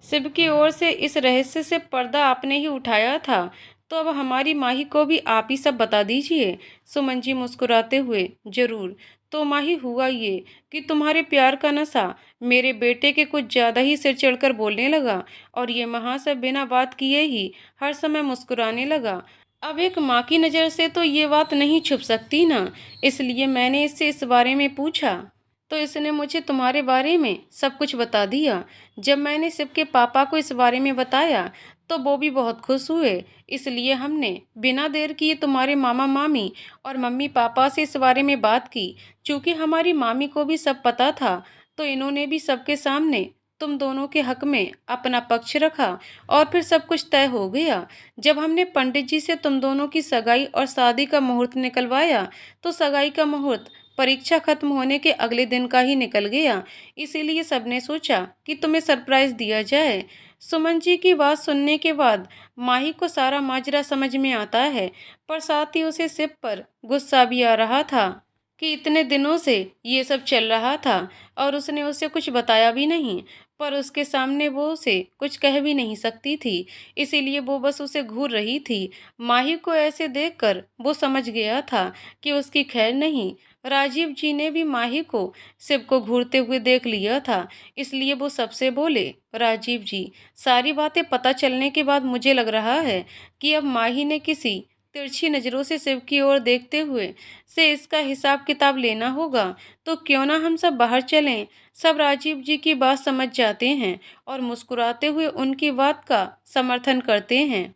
शिव की ओर से इस रहस्य से पर्दा आपने ही उठाया था, तो अब हमारी माही को भी आप ही सब बता दीजिए। सुमन जी मुस्कुराते हुए, जरूर। तो माही हुआ ये कि तुम्हारे प्यार का नशा मेरे बेटे के कुछ ज्यादा ही सिर चढ़कर बोलने लगा, और ये महाशय बिना बात किए ही हर समय मुस्कुराने लगा। अब एक माँ की नज़र से तो ये बात नहीं छुप सकती ना, इसलिए मैंने इससे इस बारे में पूछा, तो इसने मुझे तुम्हारे बारे में सब कुछ बता दिया। जब मैंने शिव के पापा को इस बारे में बताया तो वो भी बहुत खुश हुए, इसलिए हमने बिना देर किए तुम्हारे मामा मामी और मम्मी पापा से इस बारे में बात की। चूँकि हमारी मामी को भी सब पता था, तो इन्होंने भी सबके सामने तुम दोनों के हक में अपना पक्ष रखा, और फिर सब कुछ तय हो गया। जब हमने पंडित जी से तुम दोनों की सगाई और शादी का मुहूर्त निकलवाया, तो सगाई का मुहूर्त परीक्षा खत्म होने के अगले दिन का ही निकल गया। इसीलिए सबने सोचा कि तुम्हें सरप्राइज दिया जाए। सुमन जी की बात सुनने के बाद माही को सारा माजरा समझ में आता है, पर साथ ही उसे शिव पर गुस्सा भी आ रहा था कि इतने दिनों से ये सब चल रहा था और उसने उसे कुछ बताया भी नहीं, पर उसके सामने वो उसे कुछ कह भी नहीं सकती थी, इसीलिए वो बस उसे घूर रही थी। माही को ऐसे देखकर वो समझ गया था कि उसकी खैर नहीं। राजीव जी ने भी माही को शिव को घूरते हुए देख लिया था, इसलिए वो सबसे बोले, राजीव जी, सारी बातें पता चलने के बाद मुझे लग रहा है कि अब माही ने किसी तिरछी नज़रों से शिव की ओर देखते हुए से इसका हिसाब किताब लेना होगा। तो क्यों ना हम सब बाहर चलें। सब राजीव जी की बात समझ जाते हैं और मुस्कुराते हुए उनकी बात का समर्थन करते हैं।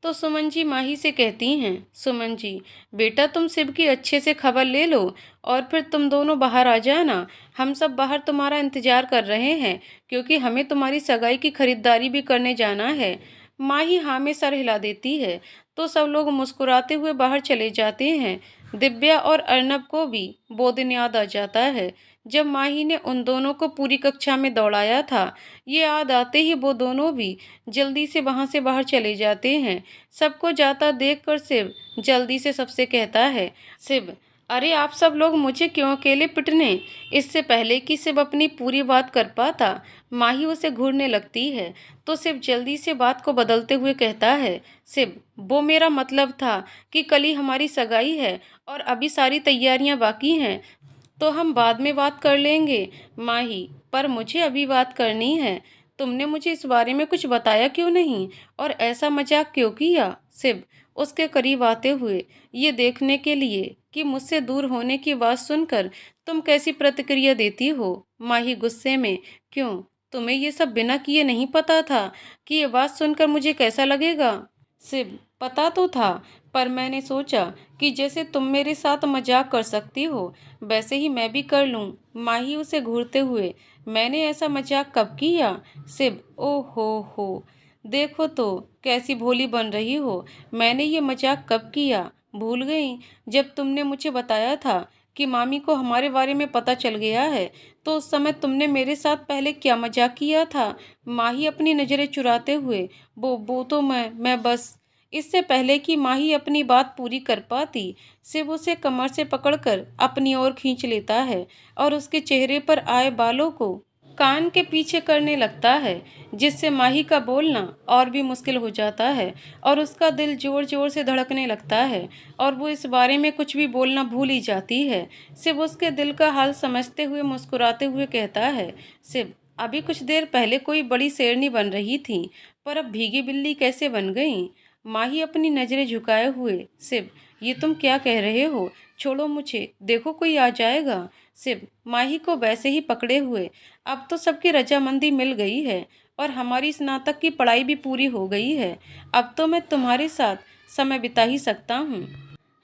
तो सुमन जी माही से कहती हैं, सुमन जी बेटा, तुम शिव की अच्छे से खबर ले लो और फिर तुम दोनों बाहर आ जाना। हम सब बाहर तुम्हारा इंतजार कर रहे हैं, क्योंकि हमें तुम्हारी सगाई की खरीदारी भी करने जाना है। माही हाँ में सर हिला देती है, तो सब लोग मुस्कुराते हुए बाहर चले जाते हैं। दिव्या और अर्नब को भी वो दिन याद आ जाता है जब माही ने उन दोनों को पूरी कक्षा में दौड़ाया था। ये याद आते ही वो दोनों भी जल्दी से वहां से बाहर चले जाते हैं। सबको जाता देखकर शिव जल्दी से सबसे कहता है, शिव, अरे आप सब लोग मुझे क्यों अकेले पिटने। इससे पहले कि शिव अपनी पूरी बात कर पाता, माही उसे घूरने लगती है। तो शिव जल्दी से बात को बदलते हुए कहता है, शिव, वो मेरा मतलब था कि कल ही हमारी सगाई है और अभी सारी तैयारियां बाकी हैं, तो हम बाद में बात कर लेंगे माही, पर मुझे अभी बात करनी है। तुमने मुझे इस बारे में कुछ बताया क्यों नहीं, और ऐसा मजाक क्यों किया? शिव उसके करीब आते हुए, ये देखने के लिए कि मुझसे दूर होने की बात सुनकर तुम कैसी प्रतिक्रिया देती हो। माही गुस्से में, क्यों, तुम्हें ये सब बिना किए नहीं पता था कि ये बात सुनकर मुझे कैसा लगेगा? शिव पता तो था, पर मैंने सोचा कि जैसे तुम मेरे साथ मजाक कर सकती हो, वैसे ही मैं भी कर लूं। माही उसे घूरते हुए, मैंने ऐसा मजाक कब किया? शिव, ओ हो, देखो तो कैसी भोली बन रही हो। मैंने ये मजाक कब किया, भूल गई? जब तुमने मुझे बताया था कि मामी को हमारे बारे में पता चल गया है, तो उस समय तुमने मेरे साथ पहले क्या मजाक किया था? माही अपनी नज़रें चुराते हुए, वो तो मैं बस। इससे पहले कि माही अपनी बात पूरी कर पाती, शिव उसे कमर से पकड़कर अपनी ओर खींच लेता है और उसके चेहरे पर आए बालों को कान के पीछे करने लगता है, जिससे माही का बोलना और भी मुश्किल हो जाता है और उसका दिल जोर जोर से धड़कने लगता है और वो इस बारे में कुछ भी बोलना भूल ही जाती है। शिव उसके दिल का हाल समझते हुए मुस्कुराते हुए कहता है, शिव, अभी कुछ देर पहले कोई बड़ी शेरनी बन रही थी, पर अब भीगी बिल्ली कैसे बन गई? माही अपनी नज़रें झुकाए हुए, शिव, ये तुम क्या कह रहे हो? छोड़ो मुझे, देखो कोई आ जाएगा। शिव माही को वैसे ही पकड़े हुए, अब तो सबकी रजामंदी मिल गई है और हमारी स्नातक की पढ़ाई भी पूरी हो गई है। अब तो मैं तुम्हारे साथ समय बिता ही सकता हूँ,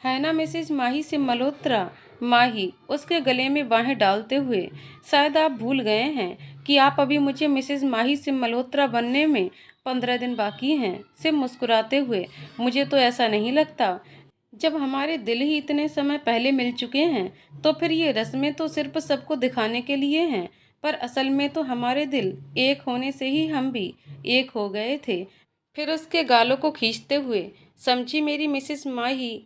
है ना मिसेज माही सिंह मल्होत्रा? माही उसके गले में बाहें डालते हुए, शायद आप भूल गए हैं कि आप अभी मुझे मिसेज माही सिंह मल्होत्रा बनने में 15 दिन बाकी हैं। सिर्फ मुस्कुराते हुए, मुझे तो ऐसा नहीं लगता। जब हमारे दिल ही इतने समय पहले मिल चुके हैं, तो फिर ये रस्में तो सिर्फ सबको दिखाने के लिए हैं। पर असल में तो हमारे दिल एक होने से ही हम भी एक हो गए थे। फिर उसके गालों को खींचते हुए, समझी मेरी मिसेस माही।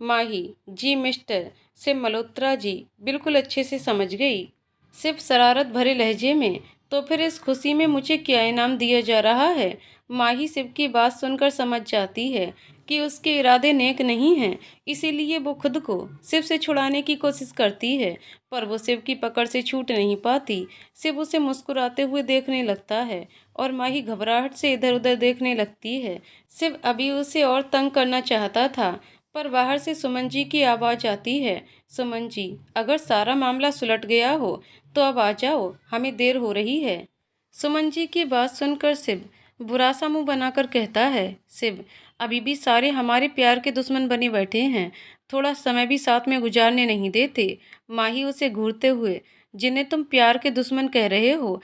माही जी मिस्टर से मल्होत्रा जी, बिल्कुल अच्छे से समझ गई। सिर्फ शरारत भरे लहजे में। तो फिर इस खुशी में मुझे क्या इनाम दिया जा रहा है? माही शिव की बात सुनकर समझ जाती है कि उसके इरादे नेक नहीं हैं, इसीलिए वो खुद को शिव से छुड़ाने की कोशिश करती है। पर वो शिव की पकड़ से छूट नहीं पाती। शिव उसे मुस्कुराते हुए देखने लगता है और माही घबराहट से इधर उधर देखने लगती है। शिव अभी उसे और तंग करना चाहता था, पर बाहर से सुमन जी की आवाज़ आती है। सुमन जी, अगर सारा मामला सुलट गया हो तो अब आ जाओ, हमें देर हो रही है। सुमन जी की बात सुनकर शिव बुरा सा मुंह बनाकर कहता है, शिव, अभी भी सारे हमारे प्यार के दुश्मन बने बैठे हैं, थोड़ा समय भी साथ में गुजारने नहीं देते। माही उसे घूरते हुए, जिन्हें तुम प्यार के दुश्मन कह रहे हो,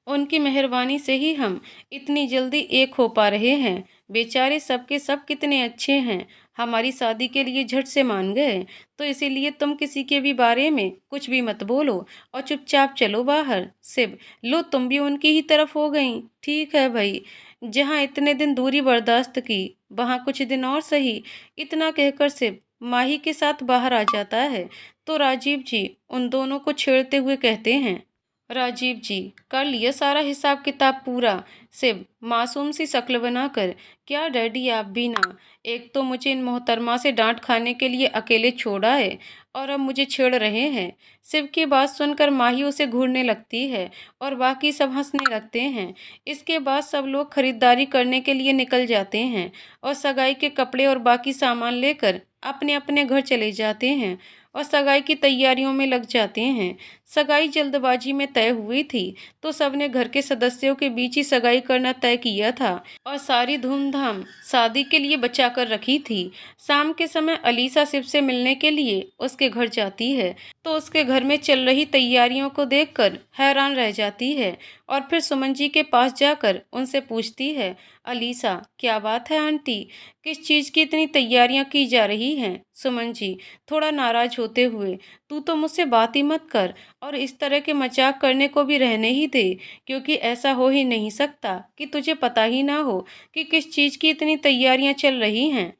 उनकी मेहरबानी से ही हम इतनी जल्दी एक हो पा रहे हैं। बेचारे सबके सब कितने अच्छे हैं, हमारी शादी के लिए झट से मान गए। तो इसीलिए तुम किसी के भी बारे में कुछ भी मत बोलो और चुपचाप चलो बाहर। शिव, लो तुम भी उनकी ही तरफ हो गई। ठीक है भाई, जहाँ इतने दिन दूरी बर्दाश्त की, वहाँ कुछ दिन और सही। इतना कहकर शिव माही के साथ बाहर आ जाता है। तो राजीव जी उन दोनों को छेड़ते हुए कहते हैं, राजीव जी, कर लिया सारा हिसाब किताब पूरा? शिव मासूम सी शक्ल बनाकर, क्या डैडी आप भी ना? एक तो मुझे इन मोहतरमा से डांट खाने के लिए अकेले छोड़ा है, और अब मुझे छेड़ रहे हैं। शिव की बात सुनकर माही उसे घूरने लगती है और बाकी सब हंसने लगते हैं। इसके बाद सब लोग खरीदारी करने के लिए निकल जाते हैं और सगाई के कपड़े और बाकी सामान लेकर अपने अपने घर चले जाते हैं और सगाई की तैयारियों में लग जाते हैं। सगाई जल्दबाजी में तय हुई थी, तो सबने घर के सदस्यों के बीच ही सगाई करना तय किया था और सारी धूमधाम शादी के लिए बचा कर रखी थी। शाम के समय अलीसा शिव से मिलने के लिए उसके घर जाती है, तो उसके घर में चल रही तैयारियों को देखकर हैरान रह जाती है और फिर सुमन जी के पास जाकर उनसे पूछती है, अलीसा, क्या बात है आंटी, किस चीज़ की इतनी तैयारियां की जा रही हैं? सुमन जी थोड़ा नाराज होते हुए, तू तो मुझसे बात ही मत कर और इस तरह के मजाक करने को भी रहने ही दे, क्योंकि ऐसा हो ही नहीं सकता कि तुझे पता ही ना हो कि किस चीज़ की इतनी तैयारियां चल रही हैं।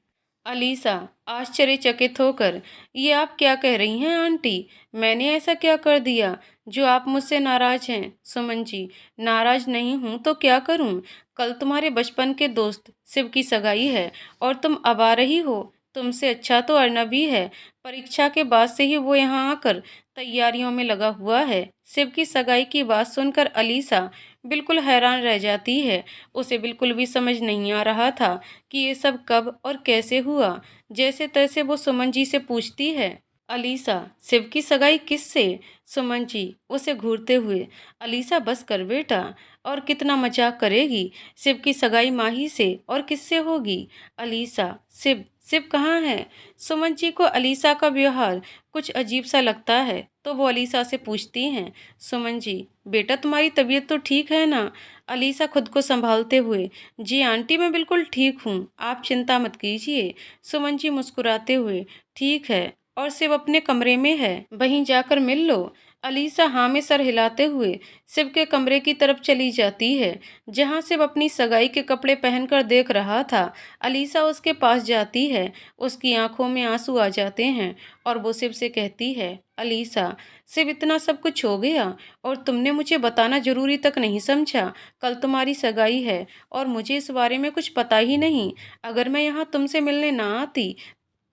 अलीसा आश्चर्यचकित होकर, ये आप क्या कह रही हैं आंटी? मैंने ऐसा क्या कर दिया जो आप मुझसे नाराज हैं? सुमन जी, नाराज नहीं हूँ तो क्या करूँ? कल तुम्हारे बचपन के दोस्त शिव की सगाई है और तुम अब आ रही हो। तुमसे अच्छा तो अर्नब ही है। परीक्षा के बाद से ही वो यहाँ आकर तैयारियों में लगा हुआ है। शिव की सगाई की बात सुनकर अलीसा बिल्कुल हैरान रह जाती है। उसे बिल्कुल भी समझ नहीं आ रहा था कि ये सब कब और कैसे हुआ। जैसे तैसे वो सुमन जी से पूछती है, अलीसा, शिव की सगाई किससे? सुमन जी उसे घूरते हुए, अलीसा बस कर बेटा, और कितना मजाक करेगी? शिव की सगाई माही से और किससे होगी? अलीसा, शिव शिव कहाँ है? सुमन जी को अलीसा का व्यवहार कुछ अजीब सा लगता है, तो वो अलीसा से पूछती हैं, सुमन जी, बेटा तुम्हारी तबीयत तो ठीक है ना? अलीसा खुद को संभालते हुए, जी आंटी मैं बिल्कुल ठीक हूँ, आप चिंता मत कीजिए। सुमन जी मुस्कुराते हुए, ठीक है, और शिव अपने कमरे में है, वहीं जाकर मिल लो। अलीसा हाँ में सर हिलाते हुए शिव के कमरे की तरफ चली जाती है, जहाँ शिव अपनी सगाई के कपड़े पहनकर देख रहा था। अलीसा उसके पास जाती है, उसकी आंखों में आंसू आ जाते हैं और वो शिव से कहती है, अलीसा, शिव इतना सब कुछ हो गया और तुमने मुझे बताना जरूरी तक नहीं समझा। कल तुम्हारी सगाई है और मुझे इस बारे में कुछ पता ही नहीं। अगर मैं यहाँ तुमसे मिलने ना आती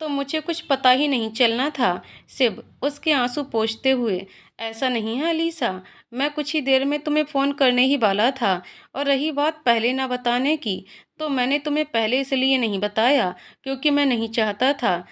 तो मुझे कुछ पता ही नहीं चलना था। शिव उसके आंसू पोंछते हुए, ऐसा नहीं है अलीसा, मैं कुछ ही देर में तुम्हें फ़ोन करने ही वाला था। और रही बात पहले ना बताने की, तो मैंने तुम्हें पहले इसलिए नहीं बताया क्योंकि मैं नहीं चाहता था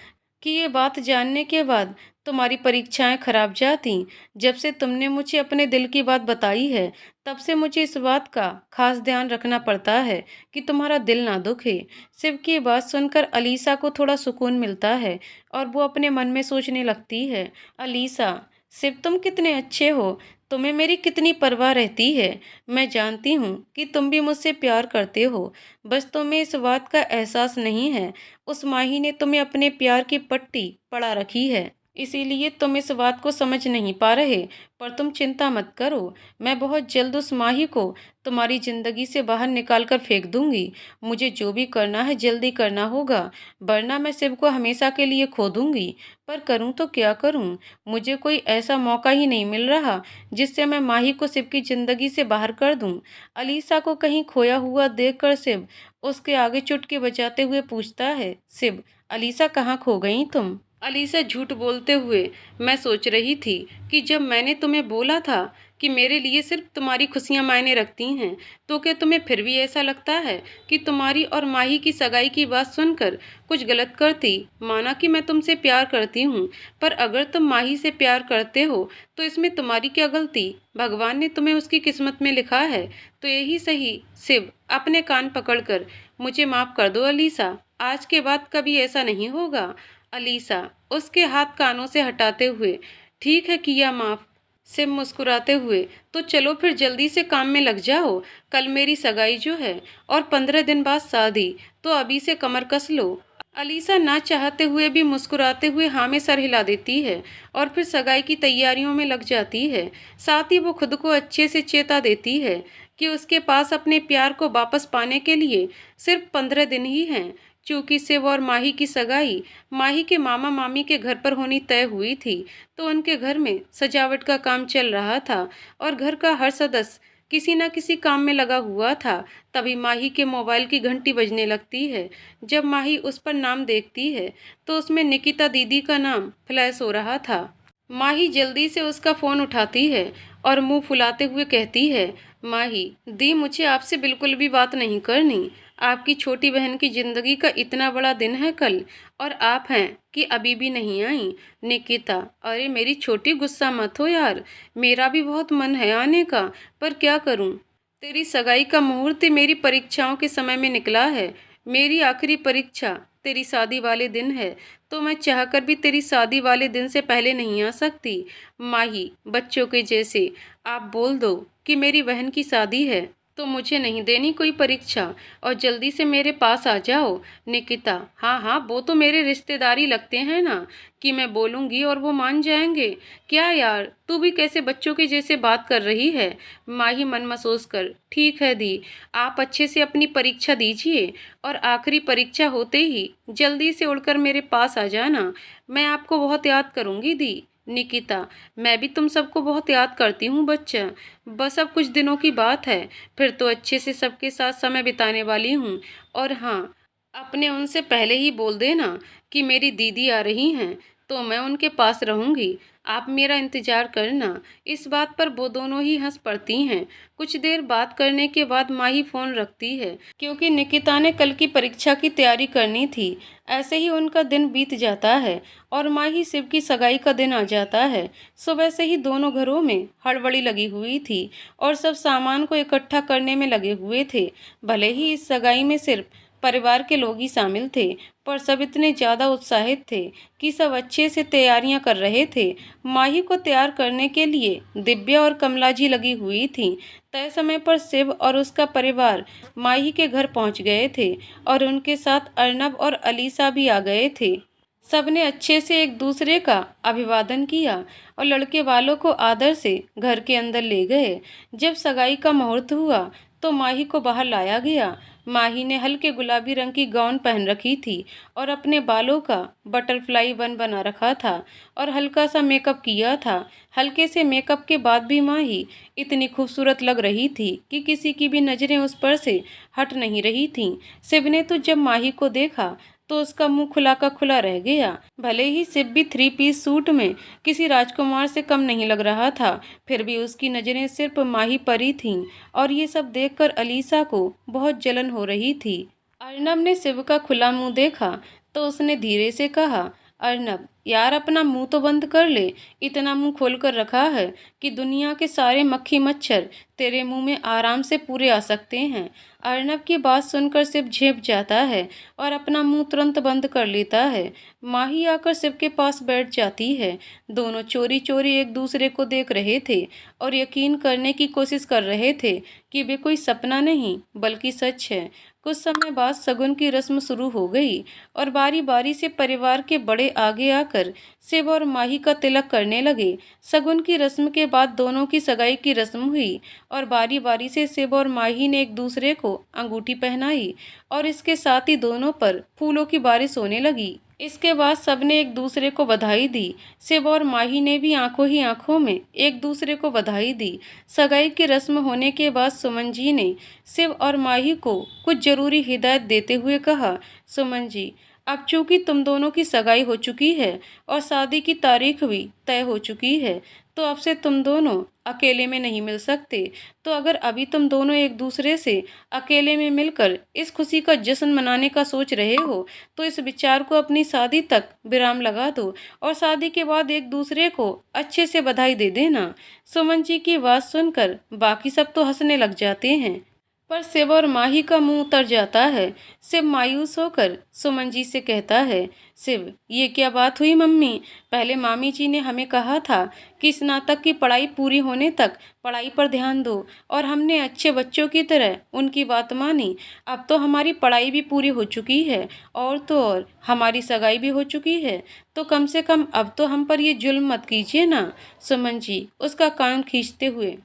कि ये बात जानने के बाद तुम्हारी परीक्षाएं खराब जाती। जब से तुमने मुझे अपने दिल की बात बताई है, तब से मुझे इस बात का खास ध्यान रखना पड़ता है कि तुम्हारा दिल ना दुखे। शिव की बात सुनकर अलीसा को थोड़ा सुकून मिलता है और वो अपने मन में सोचने लगती है, अलीसा, शिव तुम कितने अच्छे हो, तुम्हें मेरी कितनी परवाह रहती है। मैं जानती हूँ कि तुम भी मुझसे प्यार करते हो, बस तुम्हें इस बात का एहसास नहीं है। उस माही ने तुम्हें अपने प्यार की पट्टी पड़ा रखी है, इसीलिए तुम इस बात को समझ नहीं पा रहे। पर तुम चिंता मत करो, मैं बहुत जल्द उस माही को तुम्हारी जिंदगी से बाहर निकाल कर फेंक दूंगी। मुझे जो भी करना है जल्दी करना होगा, वरना मैं शिव को हमेशा के लिए खो दूंगी। पर करूं तो क्या करूं, मुझे कोई ऐसा मौका ही नहीं मिल रहा जिससे मैं माही को शिव की जिंदगी से बाहर कर दूं। अलीसा को कहीं खोया हुआ देखकर शिव उसके आगे चुटकी बजाते हुए पूछता है, शिव, अलीसा कहाँ खो गई तुम? अलीसा झूठ बोलते हुए, मैं सोच रही थी कि जब मैंने तुम्हें बोला था कि मेरे लिए सिर्फ तुम्हारी खुशियां मायने रखती हैं, तो क्या तुम्हें फिर भी ऐसा लगता है कि तुम्हारी और माही की सगाई की बात सुनकर कुछ गलत करती? माना कि मैं तुमसे प्यार करती हूँ, पर अगर तुम माही से प्यार करते हो तो इसमें तुम्हारी क्या गलती? भगवान ने तुम्हें उसकी किस्मत में लिखा है तो यही सही। शिव अपने कान पकड़कर, मुझे माफ कर दो अलीसा, आज के बाद कभी ऐसा नहीं होगा। अलीसा उसके हाथ कानों से हटाते हुए, ठीक है किया माफ। सिम मुस्कुराते हुए, तो चलो फिर जल्दी से काम में लग जाओ। कल मेरी सगाई जो है और 15 दिन बाद शादी, तो अभी से कमर कस लो। अलीसा ना चाहते हुए भी मुस्कुराते हुए हाँ में सर हिला देती है और फिर सगाई की तैयारियों में लग जाती है। साथ ही वो खुद को अच्छे से चेता देती है कि उसके पास अपने प्यार को वापस पाने के लिए सिर्फ 15 दिन ही हैं। चूंकि शिव और माही की सगाई माही के मामा मामी के घर पर होनी तय हुई थी, तो उनके घर में सजावट का काम चल रहा था और घर का हर सदस्य किसी न किसी काम में लगा हुआ था। तभी माही के मोबाइल की घंटी बजने लगती है। जब माही उस पर नाम देखती है तो उसमें निकिता दीदी का नाम फ्लैश हो रहा था। माही जल्दी से उसका फ़ोन उठाती है और मुंह फुलाते हुए कहती है, माही दी, मुझे आपसे बिल्कुल भी बात नहीं करनी। आपकी छोटी बहन की ज़िंदगी का इतना बड़ा दिन है कल, और आप हैं कि अभी भी नहीं आई। निकिता, अरे मेरी छोटी, गुस्सा मत हो यार, मेरा भी बहुत मन है आने का, पर क्या करूं? तेरी सगाई का मुहूर्त मेरी परीक्षाओं के समय में निकला है। मेरी आखिरी परीक्षा तेरी शादी वाले दिन है, तो मैं चाहकर भी तेरी शादी वाले दिन से पहले नहीं आ सकती। माही, बच्चों के जैसे आप बोल दो कि मेरी बहन की शादी है, तो मुझे नहीं देनी कोई परीक्षा, और जल्दी से मेरे पास आ जाओ। निकिता, हाँ हाँ, वो तो मेरे रिश्तेदारी लगते हैं ना, कि मैं बोलूँगी और वो मान जाएंगे। क्या यार, तू भी कैसे बच्चों के जैसे बात कर रही है? माही मन महसूस कर, ठीक है दी, आप अच्छे से अपनी परीक्षा दीजिए और आखिरी परीक्षा होते ही जल्दी से उड़कर मेरे पास आ जाना। मैं आपको बहुत याद करूँगी दी। निकिता, मैं भी तुम सबको बहुत याद करती हूँ बच्चा, बस अब कुछ दिनों की बात है, फिर तो अच्छे से सबके साथ समय बिताने वाली हूँ। और हाँ, अपने उनसे पहले ही बोल देना कि मेरी दीदी आ रही हैं, तो मैं उनके पास रहूँगी, आप मेरा इंतज़ार करना। इस बात पर वो दोनों ही हंस पड़ती हैं। कुछ देर बात करने के बाद माही फ़ोन रखती है, क्योंकि निकिता ने कल की परीक्षा की तैयारी करनी थी। ऐसे ही उनका दिन बीत जाता है और माही शिव की सगाई का दिन आ जाता है। सुबह से ही दोनों घरों में हड़बड़ी लगी हुई थी और सब सामान को इकट्ठा करने में लगे हुए थे। भले ही इस सगाई में सिर्फ परिवार के लोग ही शामिल थे, पर सब इतने ज़्यादा उत्साहित थे कि सब अच्छे से तैयारियां कर रहे थे। माही को तैयार करने के लिए दिव्या और कमला जी लगी हुई थीं। तय समय पर शिव और उसका परिवार माही के घर पहुंच गए थे और उनके साथ अर्नब और अलीसा भी आ गए थे। सबने अच्छे से एक दूसरे का अभिवादन किया और लड़के वालों को आदर से घर के अंदर ले गए। जब सगाई का मुहूर्त हुआ तो माही को बाहर लाया गया। माही ने हल्के गुलाबी रंग की गाउन पहन रखी थी और अपने बालों का बटरफ्लाई बन बना रखा था और हल्का सा मेकअप किया था। हल्के से मेकअप के बाद भी माही इतनी खूबसूरत लग रही थी कि किसी की भी नज़रें उस पर से हट नहीं रही थीं। शिव ने तो जब माही को देखा तो उसका मुंह खुला का खुला रह गया। भले ही शिव भी 3 पीस सूट में किसी राजकुमार से कम नहीं लग रहा था, फिर भी उसकी नज़रें सिर्फ माही पर ही थीं और ये सब देखकर अलीसा को बहुत जलन हो रही थी। अर्नब ने शिव का खुला मुंह देखा तो उसने धीरे से कहा, अर्नब, यार अपना मुंह तो बंद कर ले। इतना मुंह खोल कर रखा है कि दुनिया के सारे मक्खी मच्छर तेरे मुंह में आराम से पूरे आ सकते हैं। अर्नब की बात सुनकर शिव झेप जाता है और अपना मुंह तुरंत बंद कर लेता है। माही आकर शिव के पास बैठ जाती है। दोनों चोरी चोरी एक दूसरे को देख रहे थे और यकीन करने की कोशिश कर रहे थे कि वे कोई सपना नहीं बल्कि सच है। कुछ समय बाद शगुन की रस्म शुरू हो गई और बारी बारी से परिवार के बड़े आगे आकर शिव और माही का तिलक करने लगे। शगुन की रस्म के बाद दोनों की सगाई की रस्म हुई और बारी बारी से शिव और माही ने एक दूसरे को अंगूठी पहनाई और इसके साथ ही दोनों पर फूलों की बारिश होने लगी। इसके बाद सबने एक दूसरे को बधाई दी। शिव और माही ने भी आंखों ही आंखों में एक दूसरे को बधाई दी। सगाई की रस्म होने के बाद सुमन जी ने शिव और माही को कुछ जरूरी हिदायत देते हुए कहा, सुमन जी, अब चूंकि तुम दोनों की सगाई हो चुकी है और शादी की तारीख भी तय हो चुकी है, तो अब से तुम दोनों अकेले में नहीं मिल सकते। तो अगर अभी तुम दोनों एक दूसरे से अकेले में मिलकर इस खुशी का जश्न मनाने का सोच रहे हो, तो इस विचार को अपनी शादी तक विराम लगा दो और शादी के बाद एक दूसरे को अच्छे से बधाई दे देना। सुमन जी की बात सुनकर बाकी सब तो हंसने लग जाते हैं, पर शिव और माही का मुंह उतर जाता है। शिव मायूस होकर सुमन जी से कहता है, शिव, ये क्या बात हुई मम्मी? पहले मामी जी ने हमें कहा था कि स्नातक की पढ़ाई पूरी होने तक पढ़ाई पर ध्यान दो और हमने अच्छे बच्चों की तरह उनकी बात मानी। अब तो हमारी पढ़ाई भी पूरी हो चुकी है और तो और हमारी सगाई भी हो चुकी है, तो कम से कम अब तो हम पर ये जुल्म मत कीजिए ना। सुमन जी उसका कान खींचते हुए,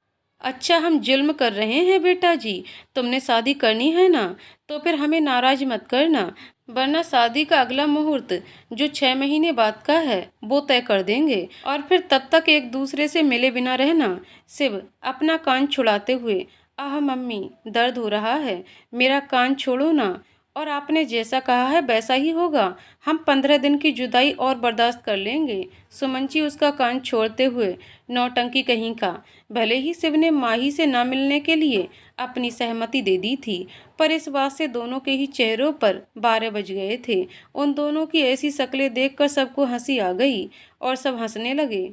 अच्छा हम जुल्म कर रहे हैं बेटा जी? तुमने शादी करनी है ना, तो फिर हमें नाराज मत करना, वरना शादी का अगला मुहूर्त जो 6 महीने बाद का है वो तय कर देंगे और फिर तब तक एक दूसरे से मिले बिना रहना। शिव अपना कान छुड़ाते हुए, आह मम्मी, दर्द हो रहा है, मेरा कान छोड़ो ना। और आपने जैसा कहा है वैसा ही होगा, हम 15 दिन की जुदाई और बर्दाश्त कर लेंगे। सुमन जी उसका कान छोड़ते हुए, नौटंकी कहीं का। भले ही शिव ने माही से ना मिलने के लिए अपनी सहमति दे दी थी, पर इस बात से दोनों के ही चेहरों पर 12 बज गए थे। उन दोनों की ऐसी शक्लें देखकर सबको हंसी आ गई और सब हंसने लगे।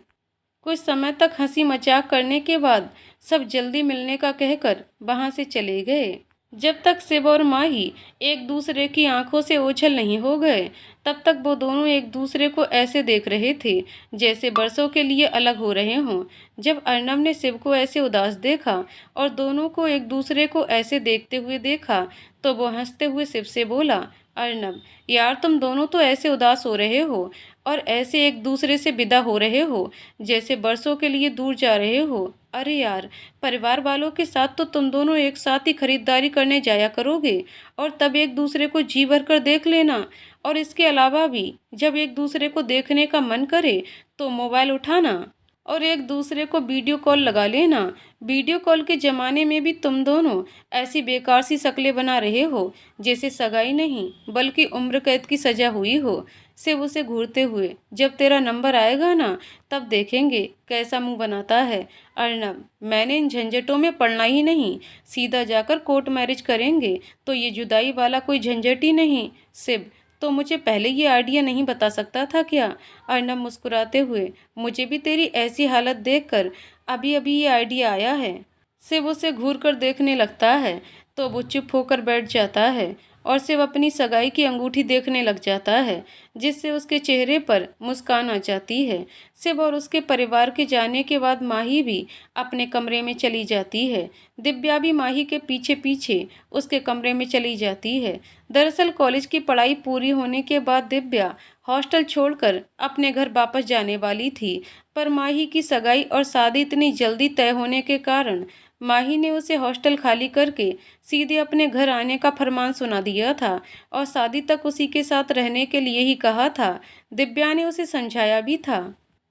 कुछ समय तक हंसी मजाक करने के बाद सब जल्दी मिलने का कहकर वहां से चले गए। जब तक शिव और माही एक दूसरे की आंखों से ओझल नहीं हो गए, तब तक वो दोनों एक दूसरे को ऐसे देख रहे थे जैसे बरसों के लिए अलग हो रहे हों। जब अर्नब ने शिव को ऐसे उदास देखा और दोनों को एक दूसरे को ऐसे देखते हुए देखा, तो वो हंसते हुए शिव से बोला, अर्नब, यार तुम दोनों तो ऐसे उदास हो रहे हो और ऐसे एक दूसरे से विदा हो रहे हो जैसे बरसों के लिए दूर जा रहे हो। अरे यार, परिवार वालों के साथ तो तुम दोनों एक साथ ही खरीदारी करने जाया करोगे और तब एक दूसरे को जी भर कर देख लेना। और इसके अलावा भी जब एक दूसरे को देखने का मन करे तो मोबाइल उठाना और एक दूसरे को वीडियो कॉल लगा लेना। वीडियो कॉल के ज़माने में भी तुम दोनों ऐसी बेकार सी शक्लें बना रहे हो जैसे सगाई नहीं बल्कि उम्र कैद की सज़ा हुई हो। शिव उसे घूरते हुए, जब तेरा नंबर आएगा ना तब देखेंगे कैसा मुंह बनाता है। अर्नब, मैंने इन झंझटों में पड़ना ही नहीं, सीधा जाकर कोर्ट मैरिज करेंगे, तो ये जुदाई वाला कोई झंझट ही नहीं। शिव, तो मुझे पहले ये आइडिया नहीं बता सकता था क्या? अर्नब मुस्कुराते हुए, मुझे भी तेरी ऐसी हालत देखकर अभी अभी ये आइडिया आया है। शिव उसे घूर कर देखने लगता है तो वो चुप होकर बैठ जाता है और शिव अपनी सगाई की अंगूठी देखने लग जाता है, जिससे उसके चेहरे पर मुस्कान आ जाती है। शिव और उसके परिवार के जाने के बाद माही भी अपने कमरे में चली जाती है। दिव्या भी माही के पीछे पीछे उसके कमरे में चली जाती है। दरअसल कॉलेज की पढ़ाई पूरी होने के बाद दिव्या हॉस्टल छोड़कर अपने घर वापस जाने वाली थी, पर माही की सगाई और शादी इतनी जल्दी तय होने के कारण माही ने उसे हॉस्टल खाली करके सीधे अपने घर आने का फरमान सुना दिया था और शादी तक उसी के साथ रहने के लिए ही कहा था। दिव्या ने उसे समझाया भी था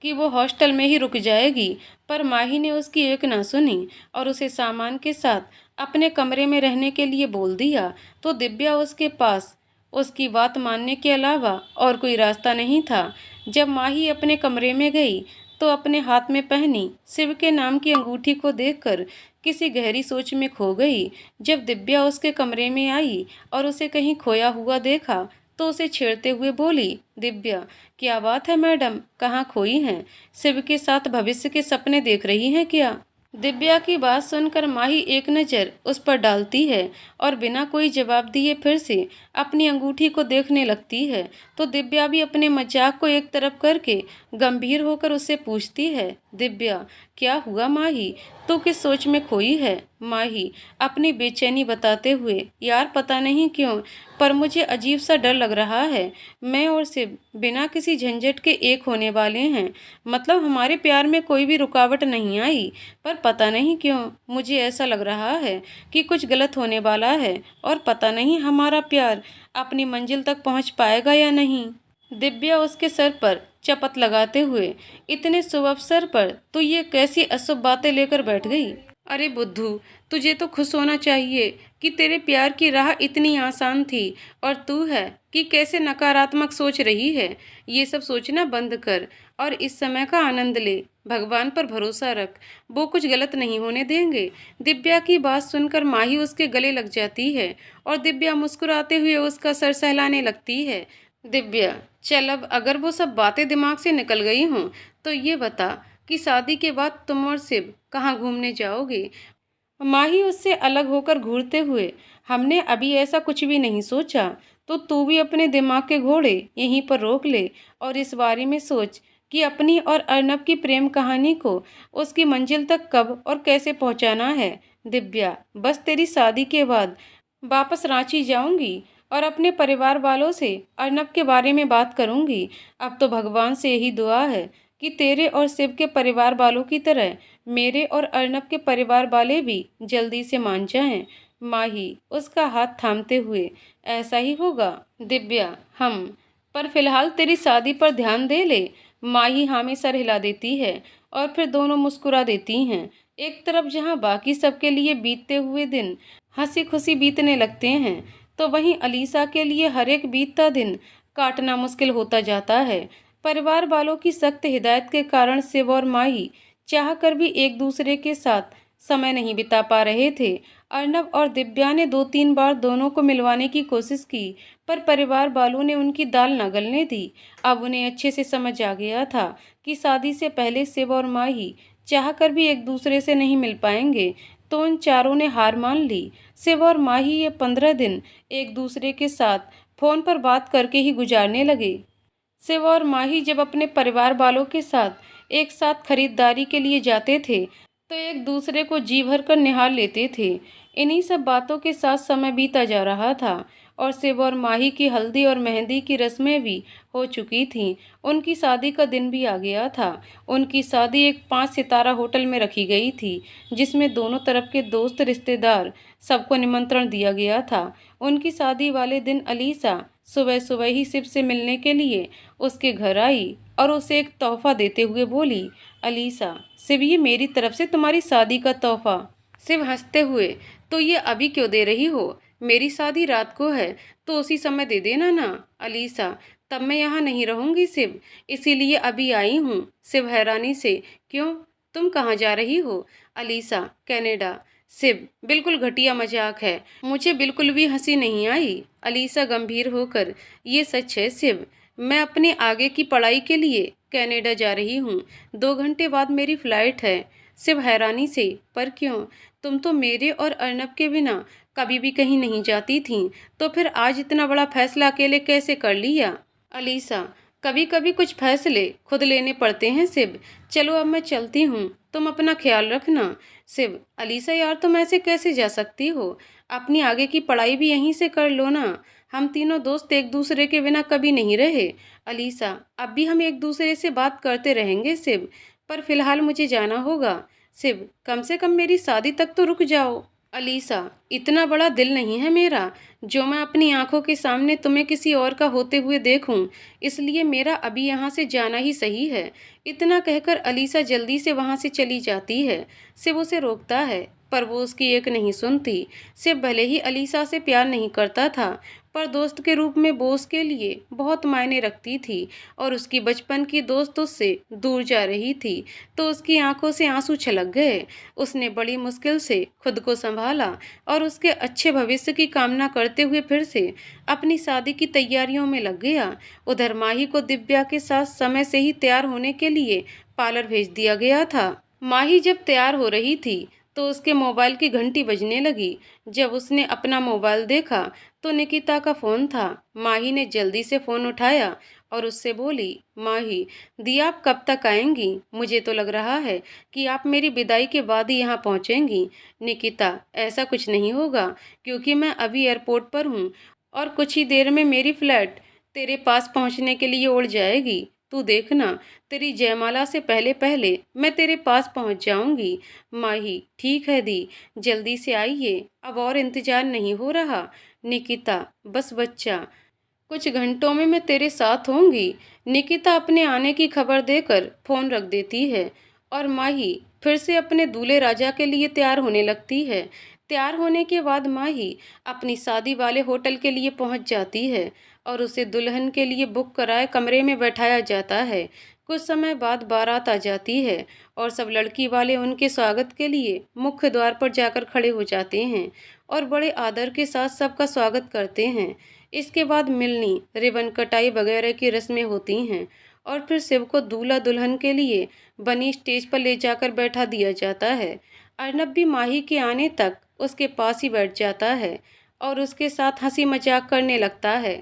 कि वो हॉस्टल में ही रुक जाएगी, पर माही ने उसकी एक ना सुनी और उसे सामान के साथ अपने कमरे में रहने के लिए बोल दिया। तो दिव्या उसके पास उसकी बात मानने के अलावा और कोई रास्ता नहीं था। जब माही अपने कमरे में गई तो अपने हाथ में पहनी शिव के नाम की अंगूठी को देखकर किसी गहरी सोच में खो गई। जब दिव्या उसके कमरे में आई और उसे कहीं खोया हुआ देखा तो उसे छेड़ते हुए बोली, दिव्या, क्या बात है मैडम, कहाँ खोई हैं? शिव के साथ भविष्य के सपने देख रही हैं क्या? दिव्या की बात सुनकर माही एक नज़र उस पर डालती है और बिना कोई जवाब दिए फिर से अपनी अंगूठी को देखने लगती है। तो दिव्या भी अपने मजाक को एक तरफ करके गंभीर होकर उससे पूछती है, दिव्या, क्या हुआ माही, तू किस सोच में खोई है? माही अपनी बेचैनी बताते हुए, यार पता नहीं क्यों, पर मुझे अजीब सा डर लग रहा है। मैं और शिव बिना किसी झंझट के एक होने वाले हैं। मतलब हमारे प्यार में कोई भी रुकावट नहीं आई, पर पता नहीं क्यों मुझे ऐसा लग रहा है कि कुछ गलत होने वाला है और पता नहीं हमारा प्यार अपनी मंजिल तक पहुंच पाएगा या नहीं। दिव्या उसके सर पर चपत लगाते हुए, इतने शुभ अवसर पर तू ये कैसी अशुभ बातें लेकर बैठ गई? अरे बुद्धू, तुझे तो खुश होना चाहिए कि तेरे प्यार की राह इतनी आसान थी, और तू है कि कैसे नकारात्मक सोच रही है। ये सब सोचना बंद कर और इस समय का आनंद ले। भगवान पर भरोसा रख, वो कुछ गलत नहीं होने देंगे। दिव्या की बात सुनकर माही उसके गले लग जाती है और दिव्या मुस्कुराते हुए उसका सर सहलाने लगती है। दिव्या, चल अब अगर वो सब बातें दिमाग से निकल गई हों तो ये बता कि शादी के बाद तुम और शिव कहाँ घूमने जाओगे? माही उससे अलग होकर घूरते हुए, हमने अभी ऐसा कुछ भी नहीं सोचा, तो तू भी अपने दिमाग के घोड़े यहीं पर रोक ले और इस बारे में सोच कि अपनी और अर्नब की प्रेम कहानी को उसकी मंजिल तक कब और कैसे पहुंचाना है। दिव्या, बस तेरी शादी के बाद वापस रांची जाऊंगी और अपने परिवार वालों से अर्नब के बारे में बात करूंगी। अब तो भगवान से यही दुआ है कि तेरे और शिव के परिवार वालों की तरह मेरे और अर्नब के परिवार वाले भी जल्दी से मान जाएं। माही उसका हाथ थामते हुए, ऐसा ही होगा दिव्या, हम पर फिलहाल तेरी शादी पर ध्यान दे ले। माही हामी सर हिला देती है और फिर दोनों मुस्कुरा देती हैं। एक तरफ जहां बाकी सबके लिए बीतते हुए दिन हंसी खुशी बीतने लगते हैं, तो वहीं अलीसा के लिए हर एक बीतता दिन काटना मुश्किल होता जाता है। परिवार वालों की सख्त हिदायत के कारण शिव और माही चाहकर भी एक दूसरे के साथ समय नहीं बिता पा रहे थे। अर्नब और दिव्या ने 2-3 बार दोनों को मिलवाने की कोशिश की, पर परिवार वालों ने उनकी दाल न गलने दी। अब उन्हें अच्छे से समझ आ गया था कि शादी से पहले शिव और माही चाहकर भी एक दूसरे से नहीं मिल पाएंगे, तो उन चारों ने हार मान ली। शिव और माही ये 15 दिन एक दूसरे के साथ फोन पर बात करके ही गुजारने लगे। शिव और माही जब अपने परिवार वालों के साथ एक साथ खरीदारी के लिए जाते थे, तो एक दूसरे को जी भर कर निहार लेते थे। इन्हीं सब बातों के साथ समय बीता जा रहा था और शिव और माही की हल्दी और मेहंदी की रस्में भी हो चुकी थीं। उनकी शादी का दिन भी आ गया था। उनकी शादी एक 5 सितारा होटल में रखी गई थी, जिसमें दोनों तरफ के दोस्त रिश्तेदार सबको निमंत्रण दिया गया था। उनकी शादी वाले दिन अलीसा सुबह सुबह ही शिव से मिलने के लिए उसके घर आई और उसे एक तोहफा देते हुए बोली, अलीसा, शिव, ये मेरी तरफ से तुम्हारी शादी का तोहफा। शिव हंसते हुए, तो ये अभी क्यों दे रही हो? मेरी शादी रात को है, तो उसी समय दे देना ना। अलीसा, तब मैं यहाँ नहीं रहूंगी शिव, इसीलिए अभी आई हूँ। शिव हैरानी से, क्यों, तुम कहाँ जा रही हो? Alyssa, Canada. शिव, बिल्कुल घटिया मजाक है, मुझे बिल्कुल भी हंसी नहीं आई। अलीसा गंभीर होकर, ये सच है शिव, मैं अपने आगे की पढ़ाई के लिए कनाडा जा रही हूँ। 2 घंटे बाद मेरी फ्लाइट है। शिव हैरानी से, पर क्यों? तुम तो मेरे और अर्नब के बिना कभी भी कहीं नहीं जाती थीं, तो फिर आज इतना बड़ा फैसला अकेले कैसे कर लिया? अलीसा, कभी कभी कुछ फैसले खुद लेने पड़ते हैं शिव। चलो अब मैं चलती हूँ, तुम अपना ख्याल रखना। शिव, अलीसा यार, तुम ऐसे कैसे जा सकती हो? अपनी आगे की पढ़ाई भी यहीं से कर लो ना। हम तीनों दोस्त एक दूसरे के बिना कभी नहीं रहे। अलीसा, अब भी हम एक दूसरे से बात करते रहेंगे शिव, पर फिलहाल मुझे जाना होगा। शिव, कम से कम मेरी शादी तक तो रुक जाओ। अलीसा, इतना बड़ा दिल नहीं है मेरा जो मैं अपनी आंखों के सामने तुम्हें किसी और का होते हुए देखूं, इसलिए मेरा अभी यहाँ से जाना ही सही है। इतना कहकर अलीसा जल्दी से वहाँ से चली जाती है। शिव उसे रोकता है, पर वो उसकी एक नहीं सुनती। शिव भले ही अलीसा से प्यार नहीं करता था, पर दोस्त के रूप में बोस के लिए बहुत मायने रखती थी और उसकी बचपन की दोस्त उससे दूर जा रही थी तो उसकी आंखों से आंसू छलक गए। उसने बड़ी मुश्किल से खुद को संभाला और उसके अच्छे भविष्य की कामना करते हुए फिर से अपनी शादी की तैयारियों में लग गया। उधर माही को दिव्या के साथ समय से ही तैयार होने के लिए पार्लर भेज दिया गया था। माही जब तैयार हो रही थी तो उसके मोबाइल की घंटी बजने लगी। जब उसने अपना मोबाइल देखा तो निकिता का फ़ोन था। माही ने जल्दी से फ़ोन उठाया और उससे बोली, माही दी आप कब तक आएंगी? मुझे तो लग रहा है कि आप मेरी विदाई के बाद ही यहाँ पहुँचेंगी। निकिता, ऐसा कुछ नहीं होगा क्योंकि मैं अभी एयरपोर्ट पर हूँ और कुछ ही देर में मेरी फ्लाइट तेरे पास पहुँचने के लिए उड़ जाएगी। तू देखना, तेरी जयमाला से पहले पहले मैं तेरे पास पहुँच जाऊंगी। माही, ठीक है दी, जल्दी से आइए, अब और इंतजार नहीं हो रहा। निकिता, बस बच्चा, कुछ घंटों में मैं तेरे साथ होंगी। निकिता अपने आने की खबर देकर फोन रख देती है और माही फिर से अपने दूल्हे राजा के लिए तैयार होने लगती है। तैयार होने के बाद माही अपनी शादी वाले होटल के लिए पहुंच जाती है और उसे दुल्हन के लिए बुक कराए कमरे में बैठाया जाता है। कुछ समय बाद बारात आ जाती है और सब लड़की वाले उनके स्वागत के लिए मुख्य द्वार पर जाकर खड़े हो जाते हैं और बड़े आदर के साथ सबका स्वागत करते हैं। इसके बाद मिलनी, रिबन कटाई वगैरह की रस्में होती हैं और फिर शिव को दूल्हा दुल्हन के लिए बनी स्टेज पर ले जाकर बैठा दिया जाता है। अर्नब भी माही के आने तक उसके पास ही बैठ जाता है और उसके साथ हंसी मजाक करने लगता है।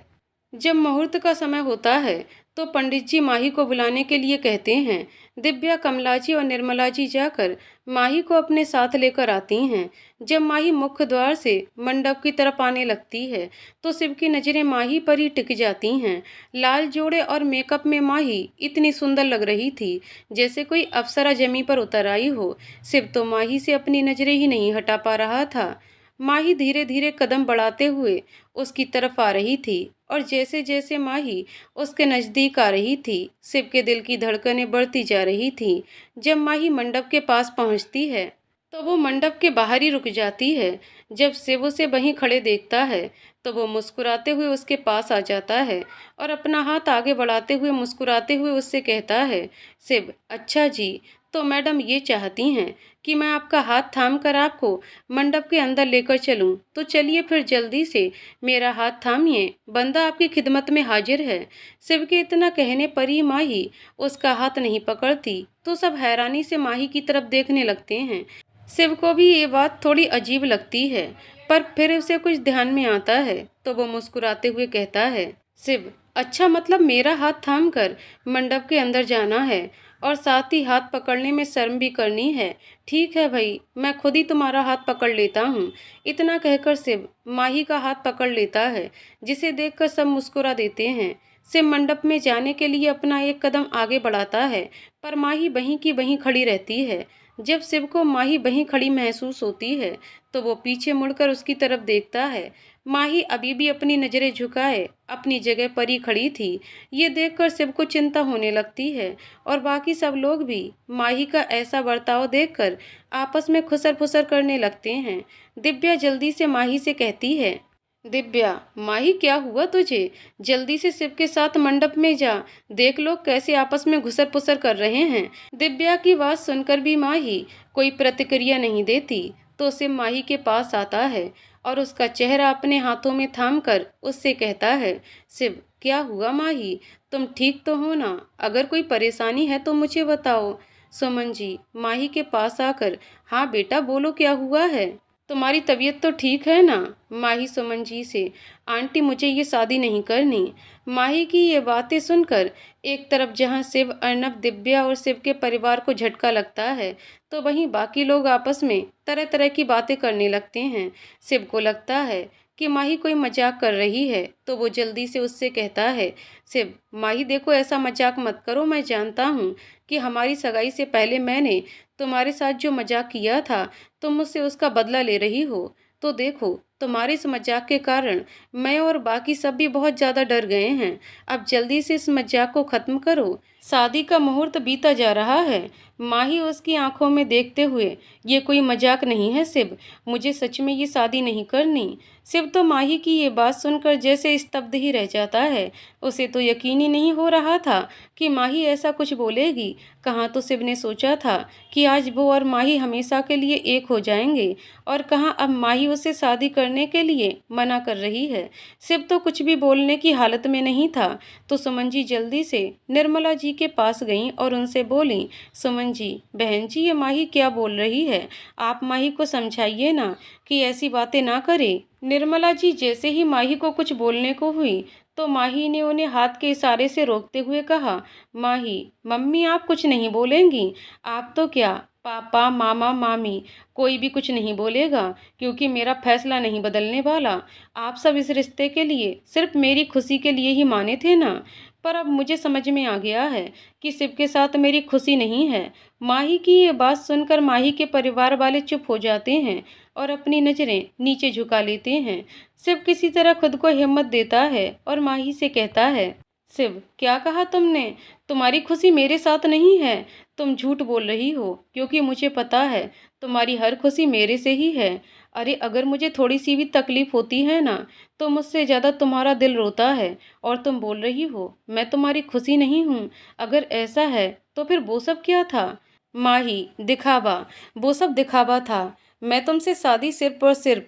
जब मुहूर्त का समय होता है तो पंडित जी माही को बुलाने के लिए कहते हैं। दिव्या, कमला जी और निर्मला जी जाकर माही को अपने साथ लेकर आती हैं। जब माही मुख्य द्वार से मंडप की तरफ आने लगती है तो शिव की नज़रें माही पर ही टिक जाती हैं। लाल जोड़े और मेकअप में माही इतनी सुंदर लग रही थी जैसे कोई अप्सरा जमी पर उतर आई हो। शिव तो माही से अपनी नज़रें ही नहीं हटा पा रहा था। माही धीरे धीरे कदम बढ़ाते हुए उसकी तरफ आ रही थी और जैसे जैसे माही उसके नज़दीक आ रही थी शिव के दिल की धड़कनें बढ़ती जा रही थी। जब माही मंडप के पास पहुंचती है तो वो मंडप के बाहर ही रुक जाती है। जब शिव उसे वहीं खड़े देखता है तो वो मुस्कुराते हुए उसके पास आ जाता है और अपना हाथ आगे बढ़ाते हुए मुस्कुराते हुए उससे कहता है, शिव, अच्छा जी, तो मैडम ये चाहती हैं कि मैं आपका हाथ थाम कर आपको मंडप के अंदर लेकर चलूं, तो चलिए फिर जल्दी से मेरा हाथ थामिए, बंदा आपकी खिदमत में हाजिर है। शिव के इतना कहने पर ही माही उसका हाथ नहीं पकड़ती तो सब हैरानी से माही की तरफ देखने लगते हैं। शिव को भी ये बात थोड़ी अजीब लगती है पर फिर उसे कुछ ध्यान में आता है तो वो मुस्कुराते हुए कहता है, शिव, अच्छा मतलब मेरा हाथ थाम कर मंडप के अंदर जाना है और साथ ही हाथ पकड़ने में शर्म भी करनी है। ठीक है भाई, मैं खुद ही तुम्हारा हाथ पकड़ लेता हूँ। इतना कहकर शिव माही का हाथ पकड़ लेता है जिसे देखकर सब मुस्कुरा देते हैं। शिव मंडप में जाने के लिए अपना एक कदम आगे बढ़ाता है पर माही वहीं की वहीं खड़ी रहती है। जब शिव को माही वहीं खड़ी महसूस होती है तो वो पीछे मुड़कर उसकी तरफ देखता है। माही अभी भी अपनी नज़रें झुकाए अपनी जगह पर ही खड़ी थी। ये देखकर शिव को चिंता होने लगती है और बाकी सब लोग भी माही का ऐसा बर्ताव देखकर आपस में खुसर फुसर करने लगते हैं। दिव्या जल्दी से माही से कहती है, दिव्या, माही क्या हुआ तुझे? जल्दी से शिव के साथ मंडप में जा, देख लोग कैसे आपस में घुसर पुसर कर रहे हैं। दिव्या की बात सुनकर भी माही कोई प्रतिक्रिया नहीं देती तो शिव माही के पास आता है और उसका चेहरा अपने हाथों में थाम कर उससे कहता है, शिव, क्या हुआ माही? तुम ठीक तो हो ना? अगर कोई परेशानी है तो मुझे बताओ। सुमन जी माही के पास आकर, हाँ बेटा बोलो, क्या हुआ है? तुम्हारी तबीयत तो ठीक है ना? माही सुमन जी से, आंटी मुझे ये शादी नहीं करनी। माही की ये बातें सुनकर एक तरफ जहां शिव, अर्नब, दिव्या और शिव के परिवार को झटका लगता है तो वहीं बाकी लोग आपस में तरह तरह की बातें करने लगते हैं। शिव को लगता है कि माही कोई मजाक कर रही है तो वो जल्दी से उससे कहता है, शिव, माही देखो ऐसा मजाक मत करो, मैं जानता हूँ कि हमारी सगाई से पहले मैंने तुम्हारे साथ जो मजाक किया था तुम मुझसे उसका बदला ले रही हो। तो देखो, तुम्हारे इस मजाक के कारण मैं और बाकी सब भी बहुत ज़्यादा डर गए हैं। अब जल्दी से इस मजाक को ख़त्म करो। शादी का मुहूर्त बीता जा रहा है। माही उसकी आंखों में देखते हुए, ये कोई मजाक नहीं है शिव, मुझे सच में ये शादी नहीं करनी। शिव तो माही की ये बात सुनकर जैसे स्तब्ध ही रह जाता है। उसे तो यकीन ही नहीं हो रहा था कि माही ऐसा कुछ बोलेगी। कहाँ तो शिव ने सोचा था कि आज वो और माही हमेशा के लिए एक हो जाएंगे, और कहाँ अब माही उसे शादी करने के लिए मना कर रही है। शिव तो कुछ भी बोलने की हालत में नहीं था। तो सुमन जी जल्दी से निर्मला जी के पास गईं और उनसे बोलीं, सुमन जी, बहन जी ये माही क्या बोल रही है, आप माही को समझाइए ना कि ऐसी बातें ना करे। निर्मला जी जैसे ही माही को कुछ बोलने को हुई तो माही ने उन्हें हाथ के इशारे से रोकते हुए कहा, माही, मम्मी आप कुछ नहीं बोलेंगी। आप तो क्या, पापा, मामा, मामी, कोई भी कुछ नहीं बोलेगा, क्योंकि मेरा फैसला नहीं बदलने वाला। आप सब इस रिश्ते के लिए सिर्फ मेरी खुशी के लिए ही माने थे ना। पर अब मुझे समझ में आ गया है कि शिव के साथ मेरी खुशी नहीं है। माही की ये बात सुनकर माही के परिवार वाले चुप हो जाते हैं और अपनी नज़रें नीचे झुका लेते हैं। शिव किसी तरह खुद को हिम्मत देता है और माही से कहता है, शिव, क्या कहा तुमने? तुम्हारी खुशी मेरे साथ नहीं है। तुम झूठ बोल रही हो, क्योंकि मुझे पता है तुम्हारी हर खुशी मेरे से ही है। अरे अगर मुझे थोड़ी सी भी तकलीफ होती है ना, तो मुझसे ज़्यादा तुम्हारा दिल रोता है। और तुम बोल रही हो मैं तुम्हारी खुशी नहीं हूँ। अगर ऐसा है तो फिर वो सब क्या था? माही, दिखावा। वो सब दिखावा था। मैं तुमसे शादी सिर्फ और सिर्फ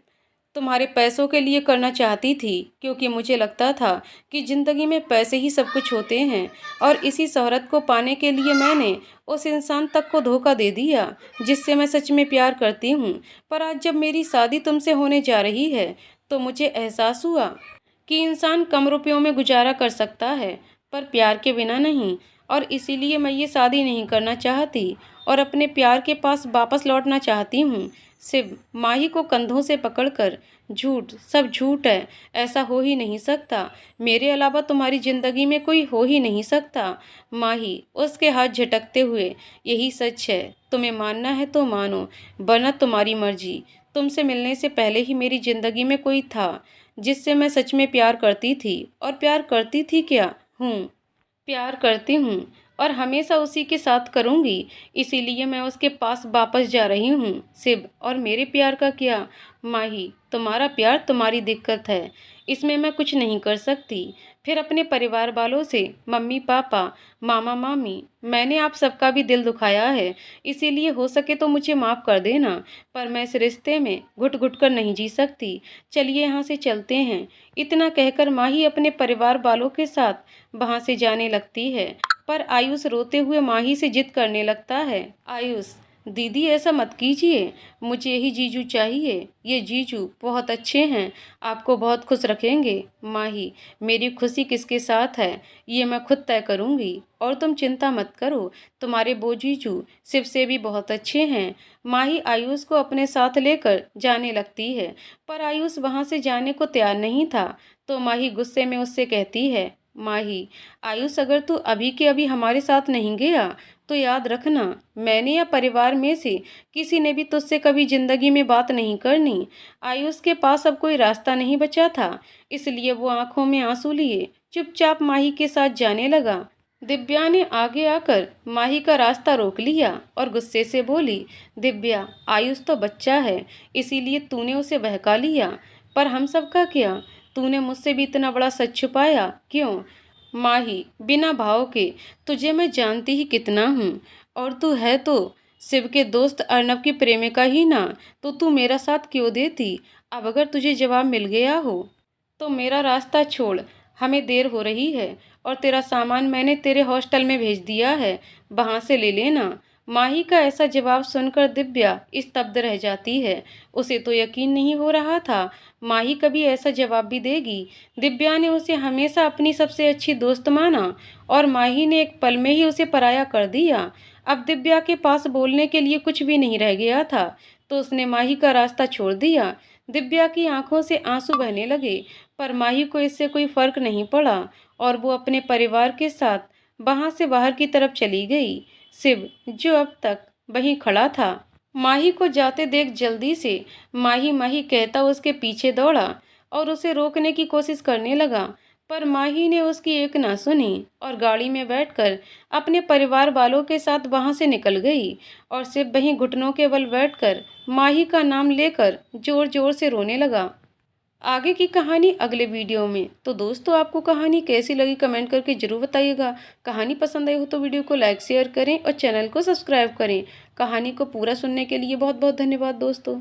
तुम्हारे पैसों के लिए करना चाहती थी, क्योंकि मुझे लगता था कि ज़िंदगी में पैसे ही सब कुछ होते हैं। और इसी शोहरत को पाने के लिए मैंने उस इंसान तक को धोखा दे दिया जिससे मैं सच में प्यार करती हूँ। पर आज जब मेरी शादी तुमसे होने जा रही है तो मुझे एहसास हुआ कि इंसान कम रुपयों में गुजारा कर सकता है, पर प्यार के बिना नहीं। और इसीलिए मैं ये शादी नहीं करना चाहती और अपने प्यार के पास वापस लौटना चाहती हूँ। शिव माही को कंधों से पकड़कर, झूठ, सब झूठ है, ऐसा हो ही नहीं सकता। मेरे अलावा तुम्हारी जिंदगी में कोई हो ही नहीं सकता। माही उसके हाथ झटकते हुए, यही सच है, तुम्हें मानना है तो मानो, वरना तुम्हारी मर्जी। तुमसे मिलने से पहले ही मेरी जिंदगी में कोई था जिससे मैं सच में प्यार करती थी। और प्यार करती थी क्या, हूँ, प्यार करती हूँ और हमेशा उसी के साथ करूँगी। इसीलिए मैं उसके पास वापस जा रही हूँ। शिव, और मेरे प्यार का क्या? माही, तुम्हारा प्यार तुम्हारी दिक्कत है, इसमें मैं कुछ नहीं कर सकती। फिर अपने परिवार वालों से, मम्मी पापा, मामा मामी, मैंने आप सबका भी दिल दुखाया है, इसीलिए हो सके तो मुझे माफ़ कर देना। पर मैं इस रिश्ते में घुट घुट कर नहीं जी सकती। चलिए यहाँ से चलते हैं। इतना कहकर माही अपने परिवार वालों के साथ वहाँ से जाने लगती है। पर आयुष रोते हुए माही से जिद करने लगता है, आयुष, दीदी ऐसा मत कीजिए, मुझे यही जीजू चाहिए। ये जीजू बहुत अच्छे हैं, आपको बहुत खुश रखेंगे। माही, मेरी खुशी किसके साथ है ये मैं खुद तय करूंगी, और तुम चिंता मत करो, तुम्हारे वो जीजू शिव से भी बहुत अच्छे हैं। माही आयुष को अपने साथ लेकर जाने लगती है, पर आयुष वहाँ से जाने को तैयार नहीं था। तो माही गुस्से में उससे कहती है, माही, आयुष, अगर तू अभी के अभी हमारे साथ नहीं गया तो याद रखना, मैंने या परिवार में से किसी ने भी तुझसे कभी जिंदगी में बात नहीं करनी। आयुष के पास अब कोई रास्ता नहीं बचा था, इसलिए वो आंखों में आंसू लिए चुपचाप माही के साथ जाने लगा। दिव्या ने आगे आकर माही का रास्ता रोक लिया और गुस्से से बोली, दिव्या, आयुष तो बच्चा है, इसीलिए तूने उसे बहका लिया, पर हम सबका क्या? तूने मुझसे भी इतना बड़ा सच छुपाया क्यों? माही, बिना भाव के, तुझे मैं जानती ही कितना हूँ, और तू है तो शिव के दोस्त अर्नब की प्रेमिका ही ना, तो तू मेरा साथ क्यों देती? अब अगर तुझे जवाब मिल गया हो तो मेरा रास्ता छोड़, हमें देर हो रही है, और तेरा सामान मैंने तेरे हॉस्टल में भेज दिया है, वहाँ से ले लेना। माही का ऐसा जवाब सुनकर दिव्या स्तब्ध रह जाती है। उसे तो यकीन नहीं हो रहा था माही कभी ऐसा जवाब भी देगी। दिव्या ने उसे हमेशा अपनी सबसे अच्छी दोस्त माना, और माही ने एक पल में ही उसे पराया कर दिया। अब दिव्या के पास बोलने के लिए कुछ भी नहीं रह गया था, तो उसने माही का रास्ता छोड़ दिया। दिव्या की आंखों से आंसू बहने लगे, पर माही को इससे कोई फर्क नहीं पड़ा, और वो अपने परिवार के साथ वहां से बाहर की तरफ चली गई। शिव, जो अब तक वहीं खड़ा था, माही को जाते देख जल्दी से माही माही कहता उसके पीछे दौड़ा और उसे रोकने की कोशिश करने लगा, पर माही ने उसकी एक ना सुनी और गाड़ी में बैठकर अपने परिवार वालों के साथ वहां से निकल गई। और शिव वहीं घुटनों के बल बैठकर माही का नाम लेकर जोर जोर से रोने लगा। आगे की कहानी अगले वीडियो में। तो दोस्तों, आपको कहानी कैसी लगी कमेंट करके जरूर बताइएगा। कहानी पसंद आई हो तो वीडियो को लाइक शेयर करें और चैनल को सब्सक्राइब करें। कहानी को पूरा सुनने के लिए बहुत बहुत धन्यवाद दोस्तों।